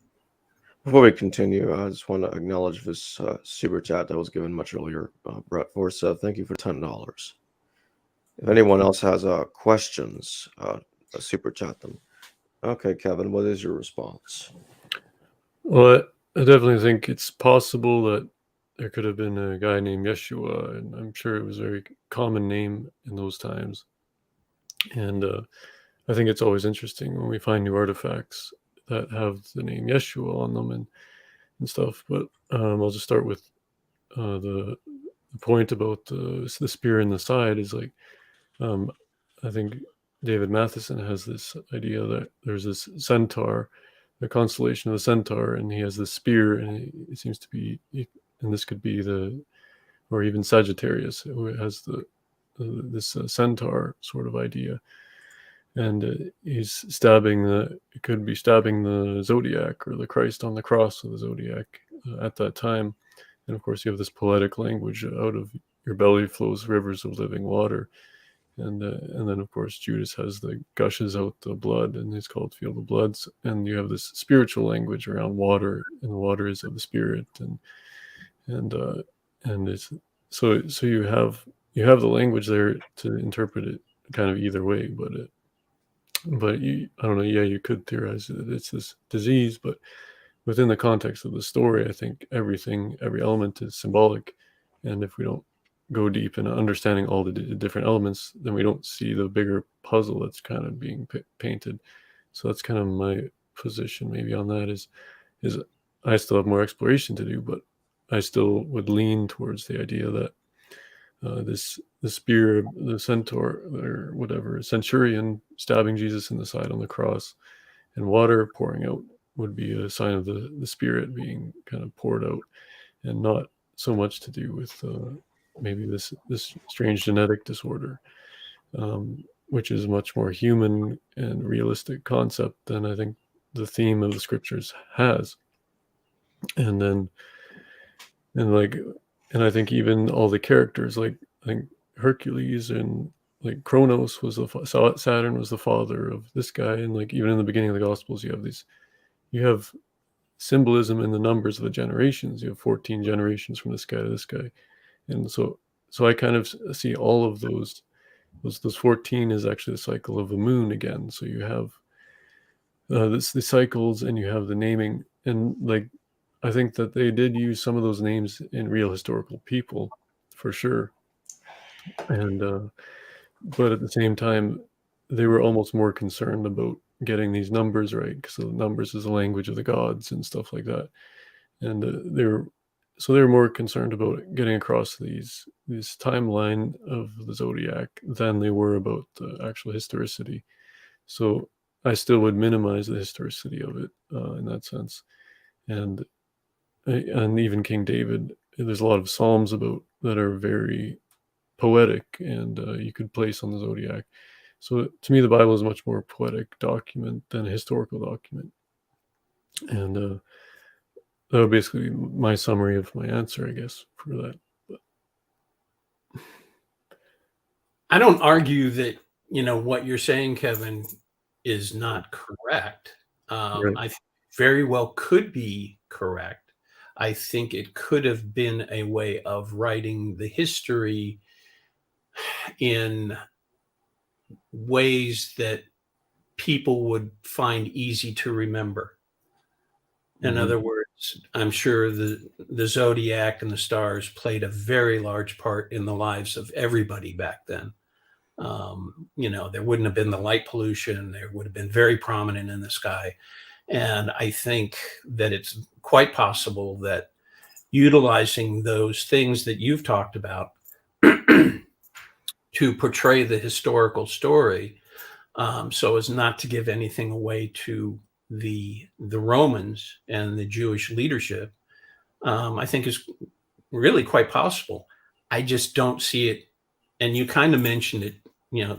Before we continue, I just want to acknowledge this super chat that was given much earlier. Brett Force, thank you for $10. If anyone else has questions, super chat them. Okay, Kevin, what is your response? Well, I definitely think it's possible that there could have been a guy named Yeshua, and I'm sure it was a very common name in those times. And I think it's always interesting when we find new artifacts that have the name Yeshua on them and stuff. But I'll just start with the point about the spear in the side is like, I think David Matheson has this idea that there's this centaur, the constellation of the centaur, and he has this spear, and it seems to be, and this could be or even Sagittarius, who has this centaur sort of idea. And he's it could be stabbing the zodiac or the Christ on the cross of the zodiac at that time. And of course, you have this poetic language: out of your belly flows rivers of living water. And then, of course, Judas has the gushes out the blood, and it's called Field of Bloods. And you have this spiritual language around water, and the water is of the spirit, and it's so you have the language there to interpret it kind of either way, but I don't know. Yeah, you could theorize that it's this disease, but within the context of the story, I think every element is symbolic, and if we don't go deep in understanding all the different elements, then we don't see the bigger puzzle that's kind of being painted. So that's kind of my position maybe on that is I still have more exploration to do, but I still would lean towards the idea that the spear, the centaur or whatever, centurion stabbing Jesus in the side on the cross, and water pouring out would be a sign of the spirit being kind of poured out, and not so much to do with maybe this strange genetic disorder, which is a much more human and realistic concept than I think the theme of the scriptures has. And I think even all the characters, like I think Hercules and like Kronos was Saturn was the father of this guy, and like even in the beginning of the Gospels, you have symbolism in the numbers of the generations. You have 14 generations from this guy to this guy, and so I kind of see all of those 14 is actually the cycle of the moon again. So you have the cycles, and you have the naming, and like I think that they did use some of those names in real historical people for sure. And but at the same time, they were almost more concerned about getting these numbers right, because the numbers is the language of the gods and stuff like that. And they were more concerned about getting across this timeline of the zodiac than they were about the actual historicity. So I still would minimize the historicity of it in that sense. And even King David, there's a lot of psalms about that are very poetic, and you could place on the zodiac. So to me, the Bible is a much more poetic document than a historical document. And that would basically be my summary of my answer, I guess, for that. But I don't argue that, what you're saying, Kevin, is not correct. Right. I very well could be correct. I think it could have been a way of writing the history in ways that people would find easy to remember. In Mhm. other words, I'm sure the zodiac and the stars played a very large part in the lives of everybody back then. There wouldn't have been the light pollution. There would have been very prominent in the sky. And I think that it's quite possible that utilizing those things that you've talked about to portray the historical story, so as not to give anything away to the Romans and the Jewish leadership, I think is really quite possible. I just don't see it, and you kind of mentioned it,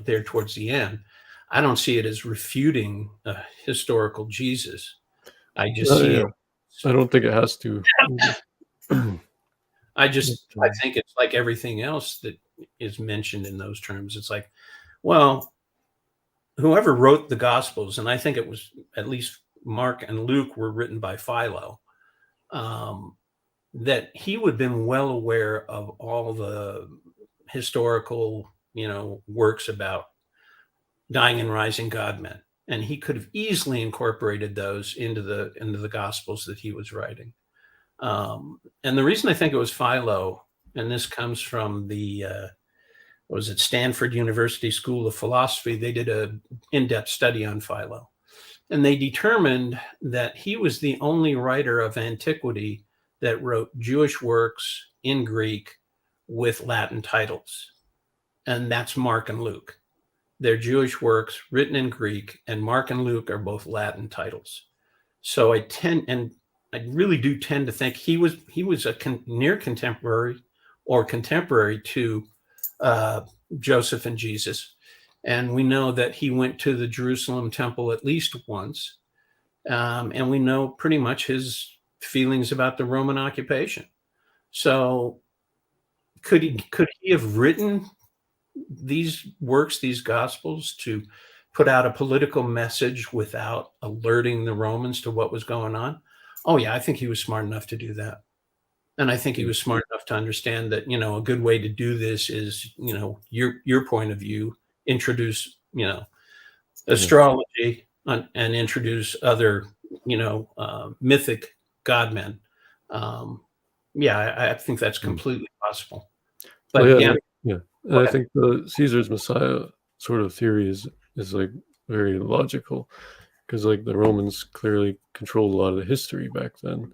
there towards the end. I don't see it as refuting a historical Jesus. I just see Yeah. it. I don't think it has to. I think it's like everything else that is mentioned in those terms. It's like, well, whoever wrote the Gospels, and I think it was at least Mark and Luke were written by Philo, that he would have been well aware of all the historical, works about dying and rising God men, and he could have easily incorporated those into the Gospels that he was writing. And the reason I think it was Philo, and this comes from the was it Stanford University School of Philosophy, they did a in-depth study on Philo, and they determined that he was the only writer of antiquity that wrote Jewish works in Greek with Latin titles, and that's Mark and Luke. They're Jewish works written in Greek, and Mark and Luke are both Latin titles. So I really do tend to think he was a near contemporary or contemporary to Joseph and Jesus. And we know that he went to the Jerusalem temple at least once. And we know pretty much his feelings about the Roman occupation. So could he have written these works, these Gospels, to put out a political message without alerting the Romans to what was going on? Oh yeah, I think he was smart enough to do that. And I think he was smart enough to understand that, a good way to do this is, your point of view, introduce, astrology and introduce other, mythic godmen. I think that's completely possible. But Well, yeah. yeah. And I think the Caesar's Messiah sort of theory is like very logical, because like the Romans clearly controlled a lot of the history back then,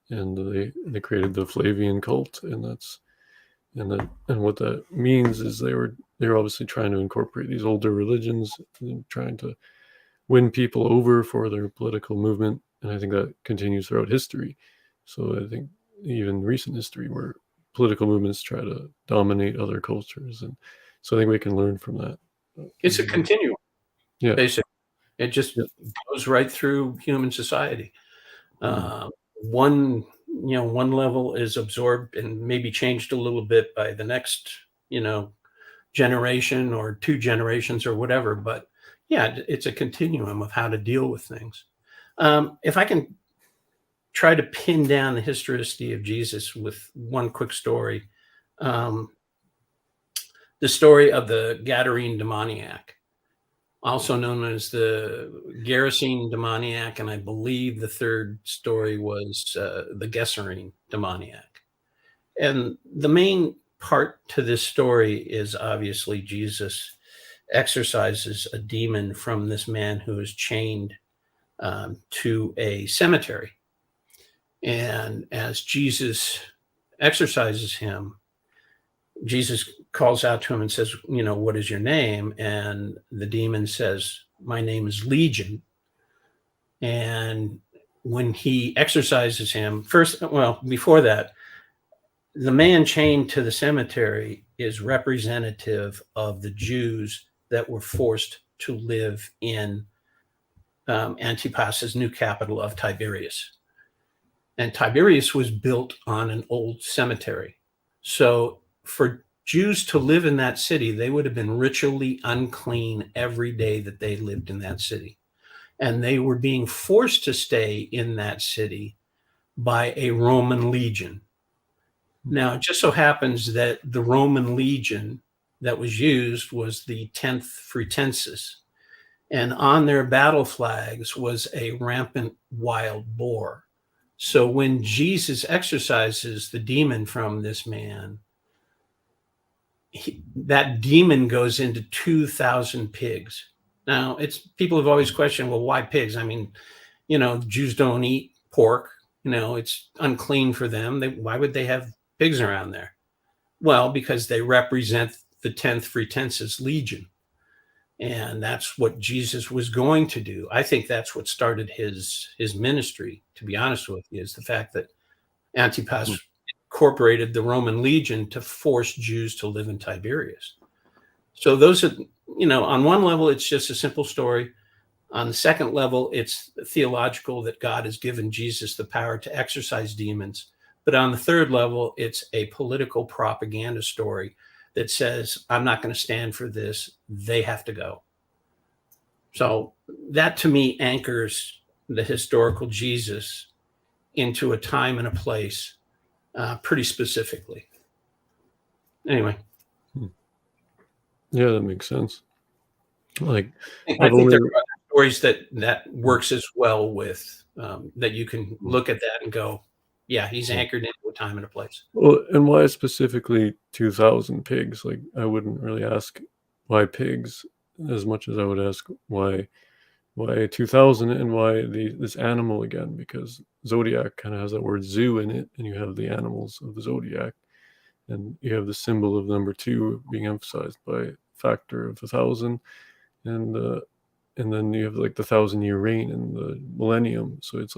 and they created the Flavian cult, and what that means is they were obviously trying to incorporate these older religions and trying to win people over for their political movement, and I think that continues throughout history. So I think even recent history where political movements try to dominate other cultures, and so I think we can learn from that. It's a continuum. Yeah. Basically. It just goes right through human society. One level is absorbed and maybe changed a little bit by the next, generation or two generations or whatever. But yeah, it's a continuum of how to deal with things. If I can try to pin down the historicity of Jesus with one quick story, the story of the Gadarene demoniac, also known as the Gerasene demoniac, and I believe the third story was the Gesserine demoniac. And the main part to this story is obviously Jesus exorcises a demon from this man who is chained to a cemetery. And as Jesus exorcises him, Jesus calls out to him and says, what is your name? And the demon says, my name is Legion. And when he exorcises him, before that, the man chained to the cemetery is representative of the Jews that were forced to live in Antipas's new capital of Tiberias. And Tiberias was built on an old cemetery. So for Jews to live in that city, they would have been ritually unclean every day that they lived in that city. And they were being forced to stay in that city by a Roman legion. Now, it just so happens that the Roman legion that was used was the 10th Fretensis. And on their battle flags was a rampant wild boar. So when Jesus exorcises the demon from this man, that demon goes into 2,000 pigs. Now, people have always questioned, well, why pigs? I mean, Jews don't eat pork. It's unclean for them. Why would they have pigs around there? Well, because they represent the 10th Fretensis Legion. And that's what Jesus was going to do. I think that's what started his ministry, to be honest with you, is the fact that Antipas incorporated the Roman legion to force Jews to live in Tiberias. So those are, on one level, it's just a simple story. On the second level, it's theological that God has given Jesus the power to exorcise demons. But on the third level, it's a political propaganda story that says, I'm not going to stand for this. They have to go. So that, to me, anchors the historical Jesus into a time and a place pretty specifically. Anyway. Yeah, that makes sense. I think there are other stories that works as well with, that you can look at that and go, yeah, he's anchored into a time and a place. Well, and why specifically 2,000 pigs? I wouldn't really ask why pigs as much as I would ask why 2,000 and why this animal again, because zodiac kind of has that word zoo in it, and you have the animals of the zodiac, and you have the symbol of number 2 being emphasized by factor of 1,000, and then you have the 1,000-year reign and the millennium. So it's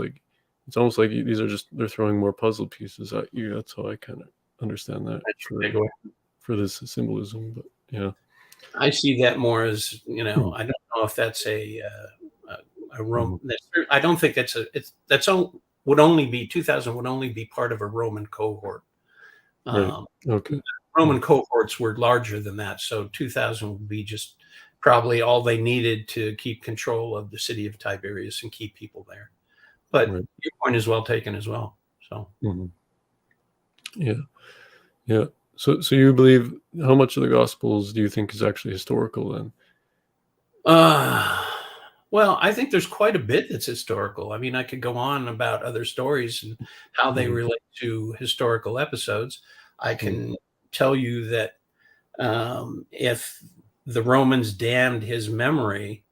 almost like these are they're throwing more puzzle pieces at you. That's how I kind of understand that for this symbolism. But yeah, I see that more as, I don't know if that's a Roman. I don't think would only be 2,000 would only be part of a Roman cohort. Right. Okay. Roman cohorts were larger than that, so 2,000 would be just probably all they needed to keep control of the city of Tiberias and keep people there. But your point is well taken as well. So, yeah. So you believe, how much of the Gospels do you think is actually historical then? Well, I think there's quite a bit that's historical. I mean, I could go on about other stories and how they relate to historical episodes. I can tell you that if the Romans damned his memory,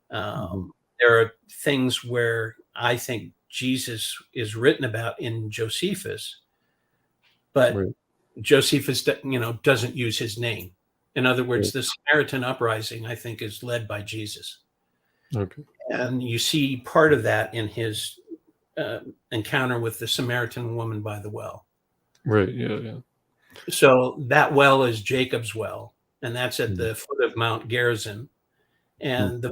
there are things where I think Jesus is written about in Josephus, but Josephus, doesn't use his name. In other words, the Samaritan uprising, I think, is led by Jesus. Okay. And you see part of that in his encounter with the Samaritan woman by the well. Right. Yeah. So that well is Jacob's well, and that's at the foot of Mount Gerizim. And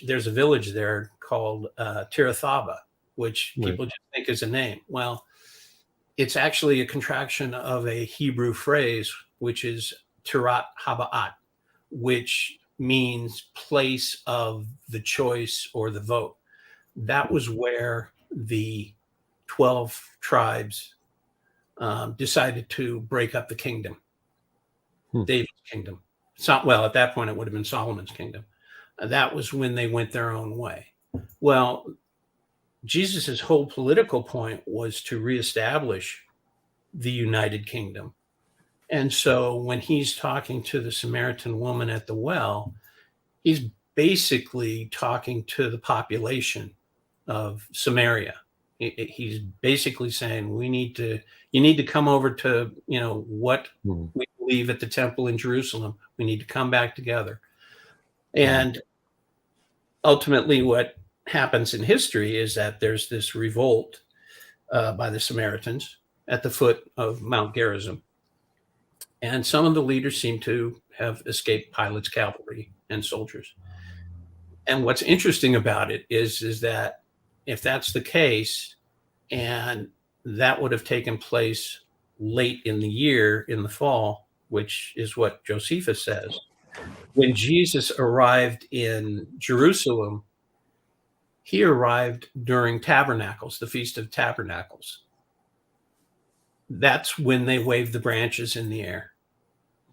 there's a village there called Tirathaba, which people just think is a name. Well, it's actually a contraction of a Hebrew phrase, which is Tirat Haba'at, which means place of the choice or the vote. That was where the 12 tribes decided to break up the kingdom, David's kingdom. Well, at that point, it would have been Solomon's kingdom. That was when they went their own way. Well, Jesus's whole political point was to reestablish the United Kingdom. And so when he's talking to the Samaritan woman at the well, he's basically talking to the population of Samaria. He's basically saying, you need to come over to, what we believe at the temple in Jerusalem. We need to come back together. And ultimately what happens in history is that there's this revolt by the Samaritans at the foot of Mount Gerizim. And some of the leaders seem to have escaped Pilate's cavalry and soldiers. And what's interesting about it is that if that's the case, and that would have taken place late in the year, in the fall, which is what Josephus says, when Jesus arrived in Jerusalem, he arrived during Tabernacles, the Feast of Tabernacles. That's when they waved the branches in the air.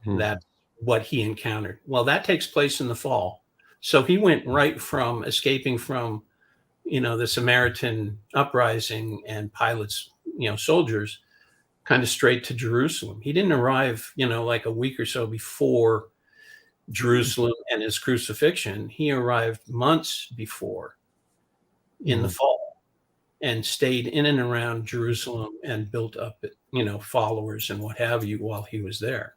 That's what he encountered. Well, that takes place in the fall. So he went right from escaping from, the Samaritan uprising and Pilate's, soldiers, kind of straight to Jerusalem. He didn't arrive, like a week or so before Jerusalem and his crucifixion. He arrived months before in the fall and stayed in and around Jerusalem and built up, followers and what have you while he was there.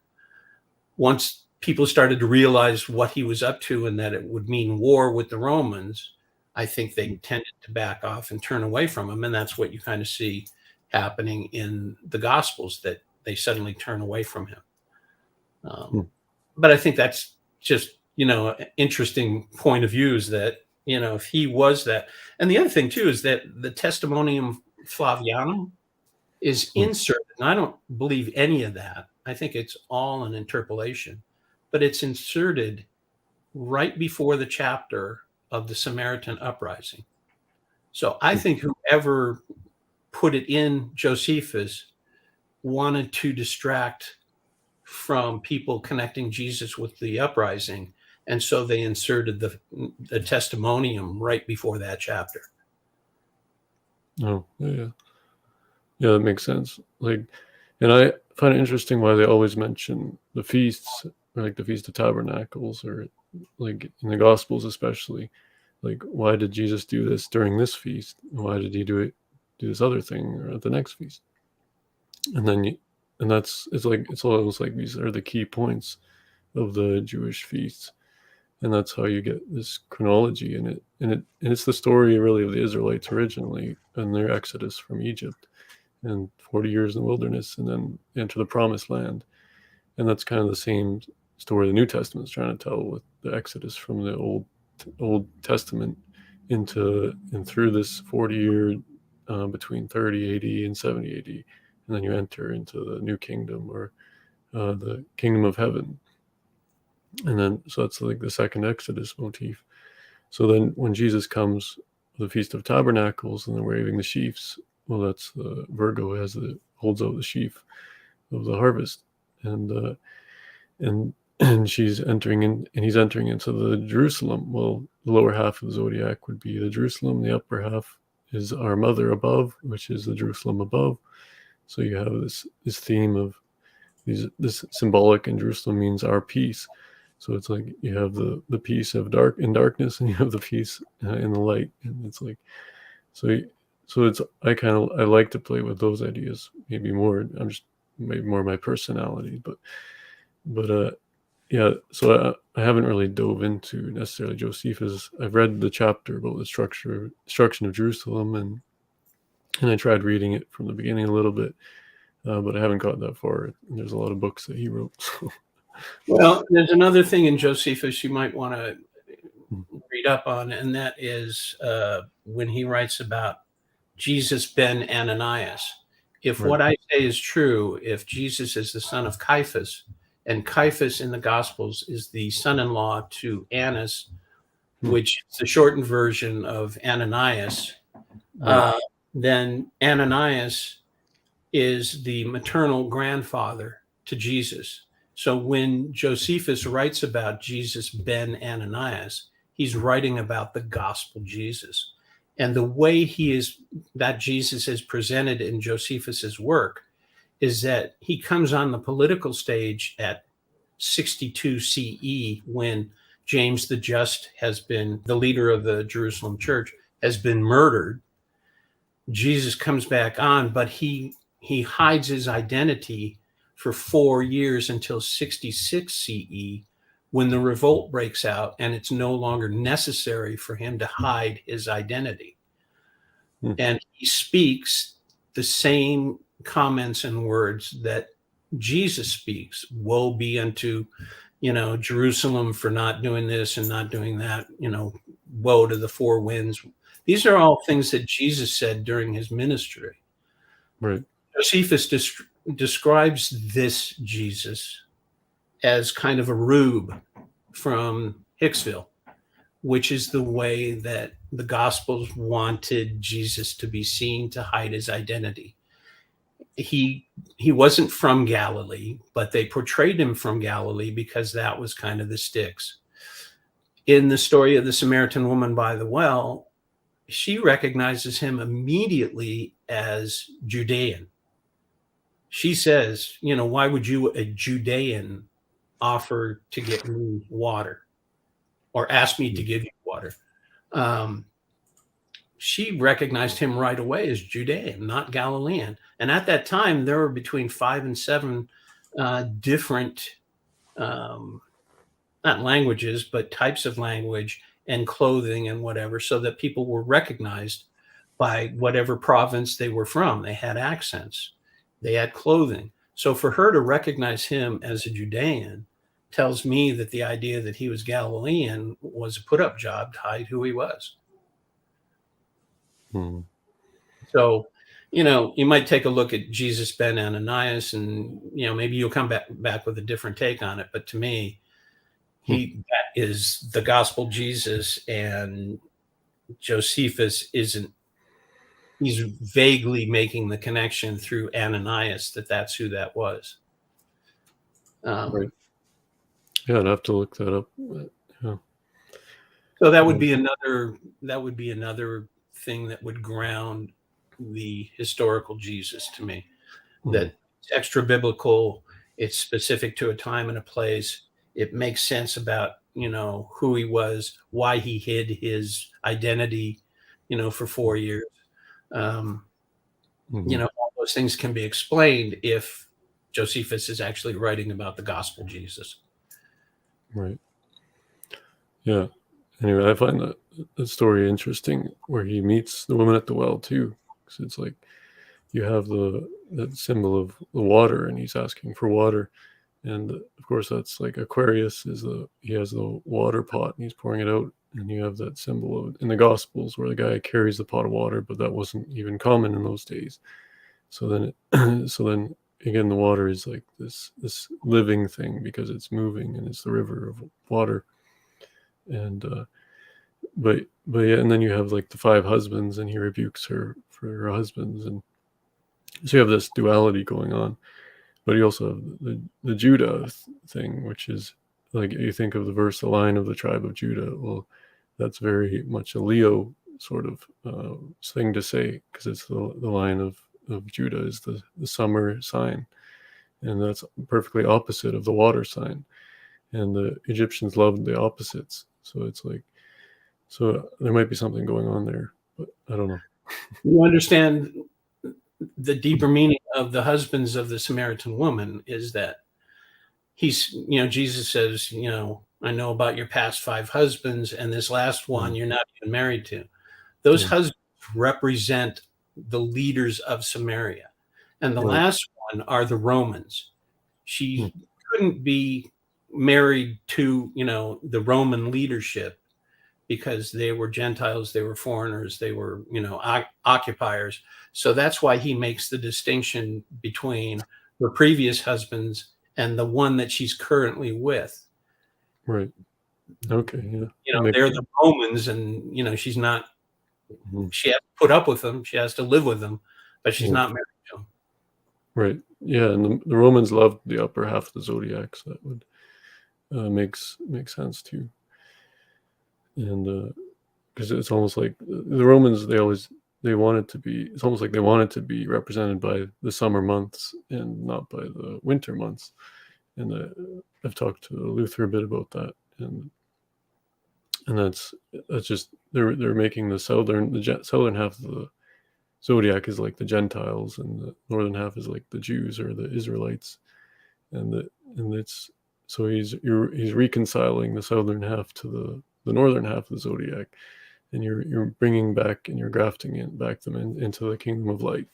Once people started to realize what he was up to and that it would mean war with the Romans, I think they tended to back off and turn away from him. And that's what you kind of see happening in the Gospels, that they suddenly turn away from him. But I think that's just, an interesting point of view, is that, if he was that. And the other thing, too, is that the Testimonium Flavianum is inserted. And I don't believe any of that. I think it's all an interpolation. But it's inserted right before the chapter of the Samaritan uprising. So I think whoever put it in Josephus wanted to distract from people connecting Jesus with the uprising. And so they inserted the testimonium right before that chapter. Oh, yeah. Yeah, that makes sense. And I find it interesting why they always mention the feasts, or like the Feast of Tabernacles, or like in the Gospels especially. Like, why did Jesus do this during this feast? Why did he do this other thing or at the next feast? And then it's almost like these are the key points of the Jewish feasts, and that's how you get this chronology in it. And it's the story really of the Israelites originally and their exodus from Egypt, and 40 years in the wilderness, and then enter the Promised Land. And that's kind of the same story the New Testament is trying to tell, with the exodus from the Old Testament and through this 40 year between 30 AD and 70 AD, and then you enter into the new kingdom, or the kingdom of heaven. And then so that's like the second Exodus motif. So then when Jesus comes, the Feast of Tabernacles, and they're waving the sheaves, well, that's the Virgo holds out the sheaf of the harvest, and she's entering in, and he's entering into the Jerusalem. Well, the lower half of the zodiac would be the Jerusalem. The upper half is our mother above, which is the Jerusalem above. So you have this theme of this symbolic, and Jerusalem means our peace. So it's like you have the peace of darkness, and you have the peace in the light, and it's like so it's I like to play with those ideas maybe more. Maybe more my personality, but yeah. So I haven't really dove into necessarily Josephus. I've read the chapter about the destruction of Jerusalem, and I tried reading it from the beginning a little bit, but I haven't gotten that far. There's a lot of books that he wrote. So. Well, there's another thing in Josephus you might want to read up on, and that is when he writes about Jesus ben Ananias. If what I say is true, if Jesus is the son of Caiaphas, and Caiaphas in the Gospels is the son-in-law to Annas, which is the shortened version of Ananias, then Ananias is the maternal grandfather to Jesus. So when Josephus writes about Jesus ben Ananias, he's writing about the gospel Jesus. And the way that Jesus is presented in Josephus's work is that he comes on the political stage at 62 CE, when James the Just has been, the leader of the Jerusalem church, has been murdered. Jesus comes back on, but he hides his identity for 4 years until 66 CE, when the revolt breaks out and it's no longer necessary for him to hide his identity. And he speaks the same comments and words that Jesus speaks. Woe be unto, Jerusalem for not doing this and not doing that, woe to the four winds. These are all things that Jesus said during his ministry. Right. Josephus describes this Jesus as kind of a rube from Hicksville, which is the way that the Gospels wanted Jesus to be seen to hide his identity. He wasn't from Galilee, but they portrayed him from Galilee because that was kind of the sticks. In the story of the Samaritan woman by the well, she recognizes him immediately as Judean. She says, why would you, a Judean, offer to get me water or ask me to give you water? She recognized him right away as Judean, not Galilean. And at that time, there were between 5 and 7 different, not languages, but types of language and clothing and whatever, so that people were recognized by whatever province they were from. They had accents, they had clothing. So for her to recognize him as a Judean tells me that the idea that he was Galilean was a put-up job to hide who he was. So, you might take a look at Jesus ben Ananias, and maybe you'll come back with a different take on it. But to me, that is the gospel Jesus, and Josephus isn't. He's vaguely making the connection through Ananias that's who that was. Right. Yeah, I'd have to look that up. Yeah. So that would be another thing that would ground the historical Jesus to me. That it's extra biblical, it's specific to a time and a place. It makes sense about, who he was, why he hid his identity, for 4 years. All those things can be explained if Josephus is actually writing about the gospel Jesus. Right. Yeah. Anyway, I find that story interesting where he meets the woman at the well too, because it's like you have that symbol of the water, and he's asking for water, and of course that's like Aquarius he has the water pot and he's pouring it out, and you have that symbol of in the Gospels where the guy carries the pot of water, but that wasn't even common in those days. So then again, the water is like this living thing because it's moving and it's the river of water. And but yeah, and then you have like the 5 husbands, and he rebukes her for her husbands, and so you have this duality going on. But you also have the Judah thing, which is like, you think of the verse, the Lion of the tribe of Judah. Well, that's very much a Leo sort of thing to say, because it's the Lion of Judah is the summer sign, and that's perfectly opposite of the water sign. And the Egyptians loved the opposites. So it's like, so there might be something going on there, but I don't know. You understand the deeper meaning of the husbands of the Samaritan woman is that Jesus says, I know about your past 5 husbands, and this last one you're not even married to. Those husbands represent the leaders of Samaria. And the last one are the Romans. She couldn't be married to, the Roman leadership, because they were Gentiles, they were foreigners, they were, occupiers. So that's why he makes the distinction between her previous husbands and the one that she's currently with. Right. Okay. Yeah. They're the Romans, and, she's not, she has to put up with them. She has to live with them, but she's not married to them. Right. Yeah. And the Romans loved the upper half of the zodiac, so that would makes sense too. And because it's almost like the Romans, they wanted to be, it's almost like they wanted to be represented by the summer months and not by the winter months. And I've talked to Luther a bit about that, and and that's just they're making the southern half of the zodiac is like the Gentiles, and the northern half is like the Jews or the Israelites, and it's so he's reconciling the southern half to the northern half of the zodiac, and you're bringing back and you're grafting it back them into the kingdom of light,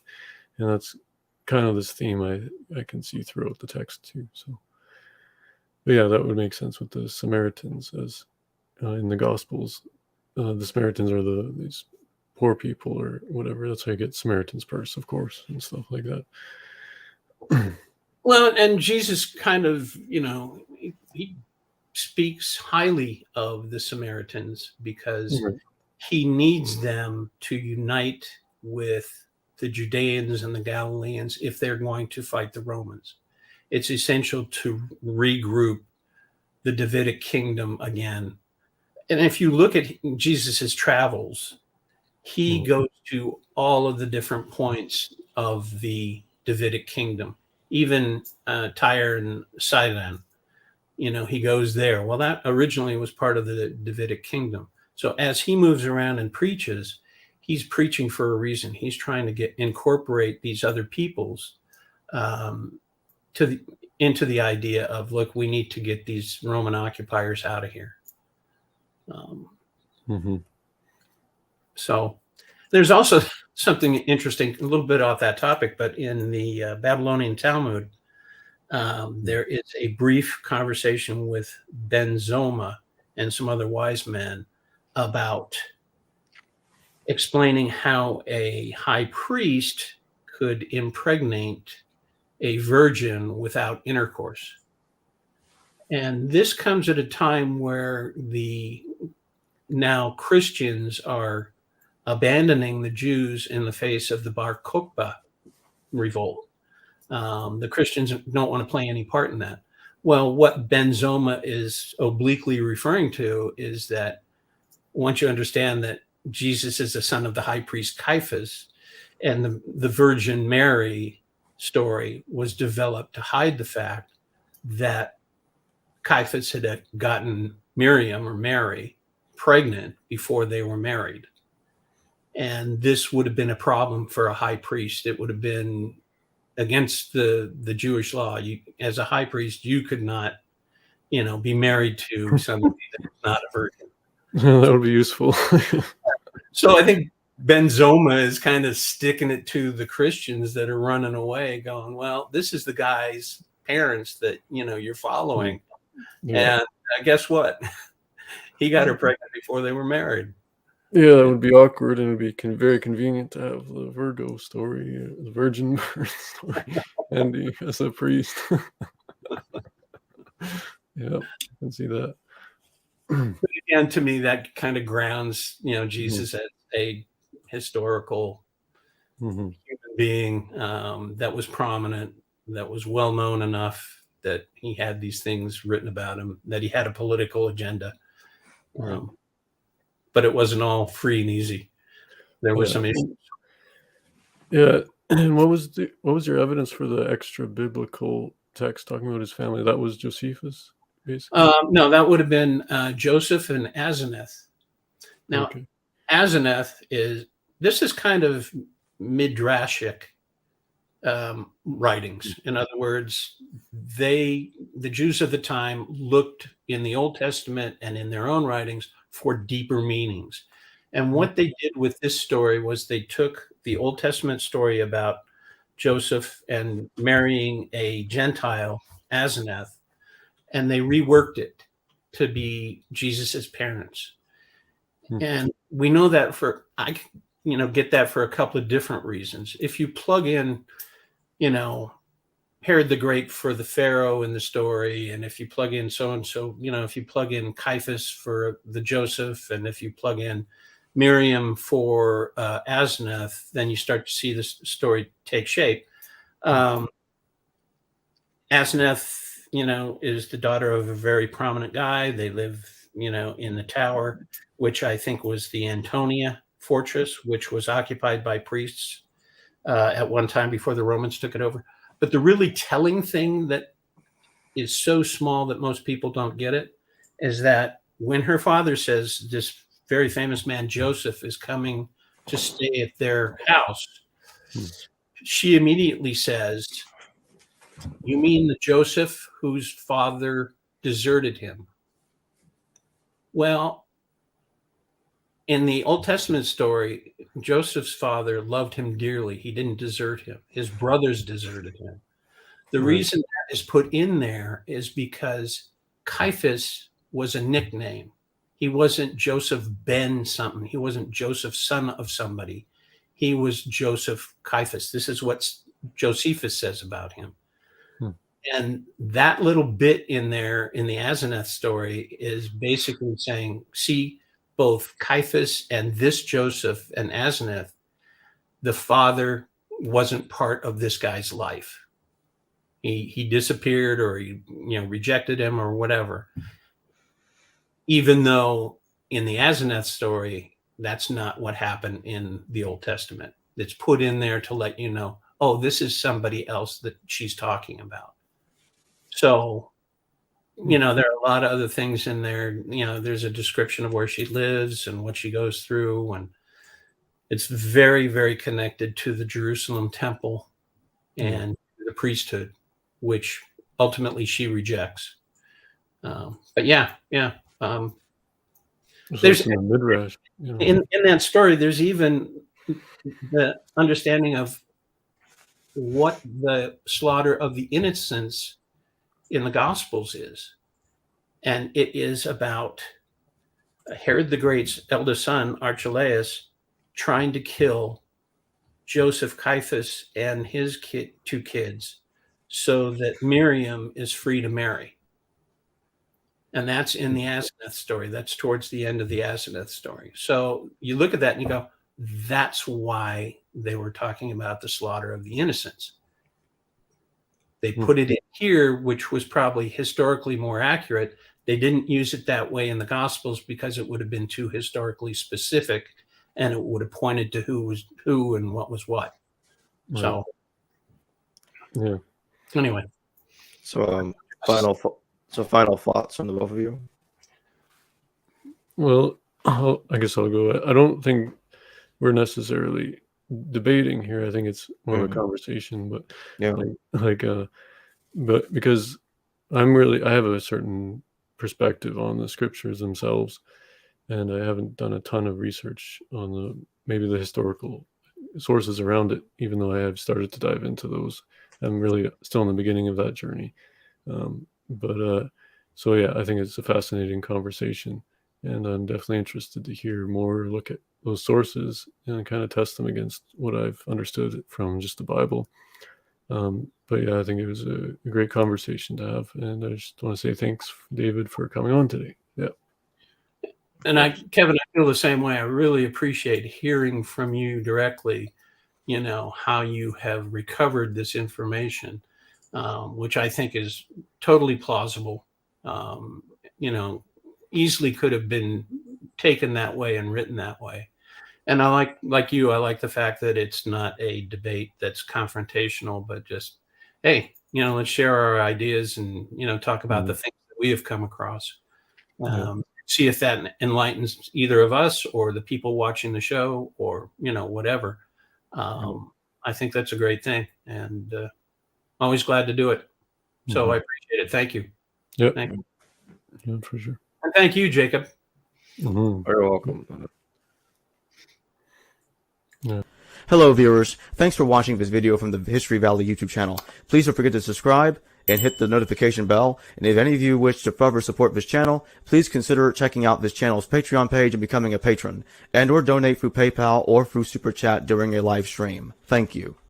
and that's kind of this theme I can see throughout the text too. So, but yeah, that would make sense with the Samaritans as in the Gospels. The Samaritans are these poor people or whatever. That's how you get Samaritan's Purse, of course, and stuff like that. Well, and Jesus kind of, he speaks highly of the Samaritans because he needs them to unite with the Judeans and the Galileans if they're going to fight the Romans. It's essential to regroup the Davidic kingdom again. And if you look at Jesus's travels, he goes to all of the different points of the Davidic kingdom, even Tyre and Sidon. He goes there. Well, that originally was part of the Davidic kingdom. So as he moves around and preaches, he's preaching for a reason. He's trying to incorporate these other peoples into the idea of, look, we need to get these Roman occupiers out of here. So there's also something interesting, a little bit off that topic, but in the Babylonian Talmud, there is a brief conversation with Ben Zoma and some other wise men about explaining how a high priest could impregnate a virgin without intercourse. And this comes at a time where the now Christians are abandoning the Jews in the face of the Bar Kokhba revolt. The Christians don't want to play any part in that. Well, what Ben Zoma is obliquely referring to is that once you understand that Jesus is the son of the high priest Caiaphas, and the Virgin Mary story was developed to hide the fact that Caiaphas had gotten Miriam or Mary pregnant before they were married. And this would have been a problem for a high priest. It would have been against the Jewish law. As a high priest, you could not, be married to somebody that's not a virgin. That would be useful. So I think Ben Zoma is kind of sticking it to the Christians that are running away, going, well, this is the guy's parents that, you're following. Yeah. And guess what? He got her pregnant before they were married. Yeah, that would be awkward, and it would be very convenient to have the Virgo story, the virgin birth story, Andy as a priest. Yeah, I can see that. But again, to me, that kind of grounds, Jesus as a historical human being that was prominent, that was well known enough that he had these things written about him, that he had a political agenda. But it wasn't all free and easy. There were some issues. Yeah, and what was your evidence for the extra biblical text talking about his family? That was Josephus, basically. No, that would have been Joseph and Asenath. Now, Asenath this is kind of midrashic writings. In other words, the Jews of the time looked in the Old Testament and in their own writings for deeper meanings. And what they did with this story was they took the Old Testament story about Joseph and marrying a Gentile, Asenath, and they reworked it to be Jesus's parents. And we know that get that for a couple of different reasons. If you plug in, Herod the Great for the Pharaoh in the story, and if you plug in so-and-so, if you plug in Caiaphas for the Joseph, and if you plug in Miriam for Asenath, then you start to see this story take shape. Asenath, is the daughter of a very prominent guy. They live, in the tower, which I think was the Antonia fortress, which was occupied by priests at one time before the Romans took it over. But the really telling thing that is so small that most people don't get it is that when her father says this very famous man Joseph is coming to stay at their house, she immediately says, "You mean the Joseph whose father deserted him?" Well, in the Old Testament story, Joseph's father loved him dearly. He didn't desert him. His brothers deserted him. The reason that is put in there is because Caiaphas was a nickname. He wasn't Joseph ben something. He wasn't Joseph son of somebody. He was Joseph Caiaphas. This is what Josephus says about him. And that little bit in there in the Asenath story is basically saying, see, both Caiaphas and this Joseph and Asenath, the father wasn't part of this guy's life. He disappeared, or he rejected him or whatever. Even though in the Asenath story, that's not what happened in the Old Testament. It's put in there to let you know, oh, this is somebody else that she's talking about. So, there are a lot of other things in there. There's a description of where she lives and what she goes through. And it's very, very connected to the Jerusalem temple and the priesthood, which ultimately she rejects. But yeah. There's in the Midrash. In that story, there's even the understanding of what the slaughter of the innocents in the Gospels is. And it is about Herod the Great's eldest son, Archelaus, trying to kill Joseph, Caiaphas, and his two kids so that Miriam is free to marry. And that's in the Asenath story. That's towards the end of the Asenath story. So you look at that and you go, that's why they were talking about the slaughter of the innocents. They put it in here, which was probably historically more accurate. They didn't use it that way in the Gospels because it would have been too historically specific, and it would have pointed to who was who and what was what. Right. So, yeah. Anyway, so final thoughts from the both of you. Well, I guess I'll go. I don't think we're necessarily debating here. I think it's more of a conversation, but but because I have a certain perspective on the scriptures themselves, and I haven't done a ton of research on maybe the historical sources around it, even though I have started to dive into those. I'm really still in the beginning of that journey. So yeah, I think it's a fascinating conversation, and I'm definitely interested to hear more, look at those sources and kind of test them against what I've understood from just the Bible. But yeah, I think it was a great conversation to have, and I just want to say thanks, David, for coming on today. Yeah. And Kevin, I feel the same way. I really appreciate hearing from you directly, how you have recovered this information, which I think is totally plausible. Easily could have been taken that way and written that way. And I like you, I like the fact that it's not a debate that's confrontational, but just, hey, let's share our ideas and, talk about the things that we have come across. See if that enlightens either of us or the people watching the show or, whatever. I think that's a great thing, and always glad to do it. So I appreciate it. Thank you. Yep. Thank you. Yeah, for sure. And thank you, Jacob. Very welcome. Yeah. Hello viewers, thanks for watching this video from the History Valley YouTube channel. Please don't forget to subscribe and hit the notification bell. And if any of you wish to further support this channel, please consider checking out this channel's Patreon page and becoming a patron, and or donate through PayPal or through Super Chat during a live stream. Thank you.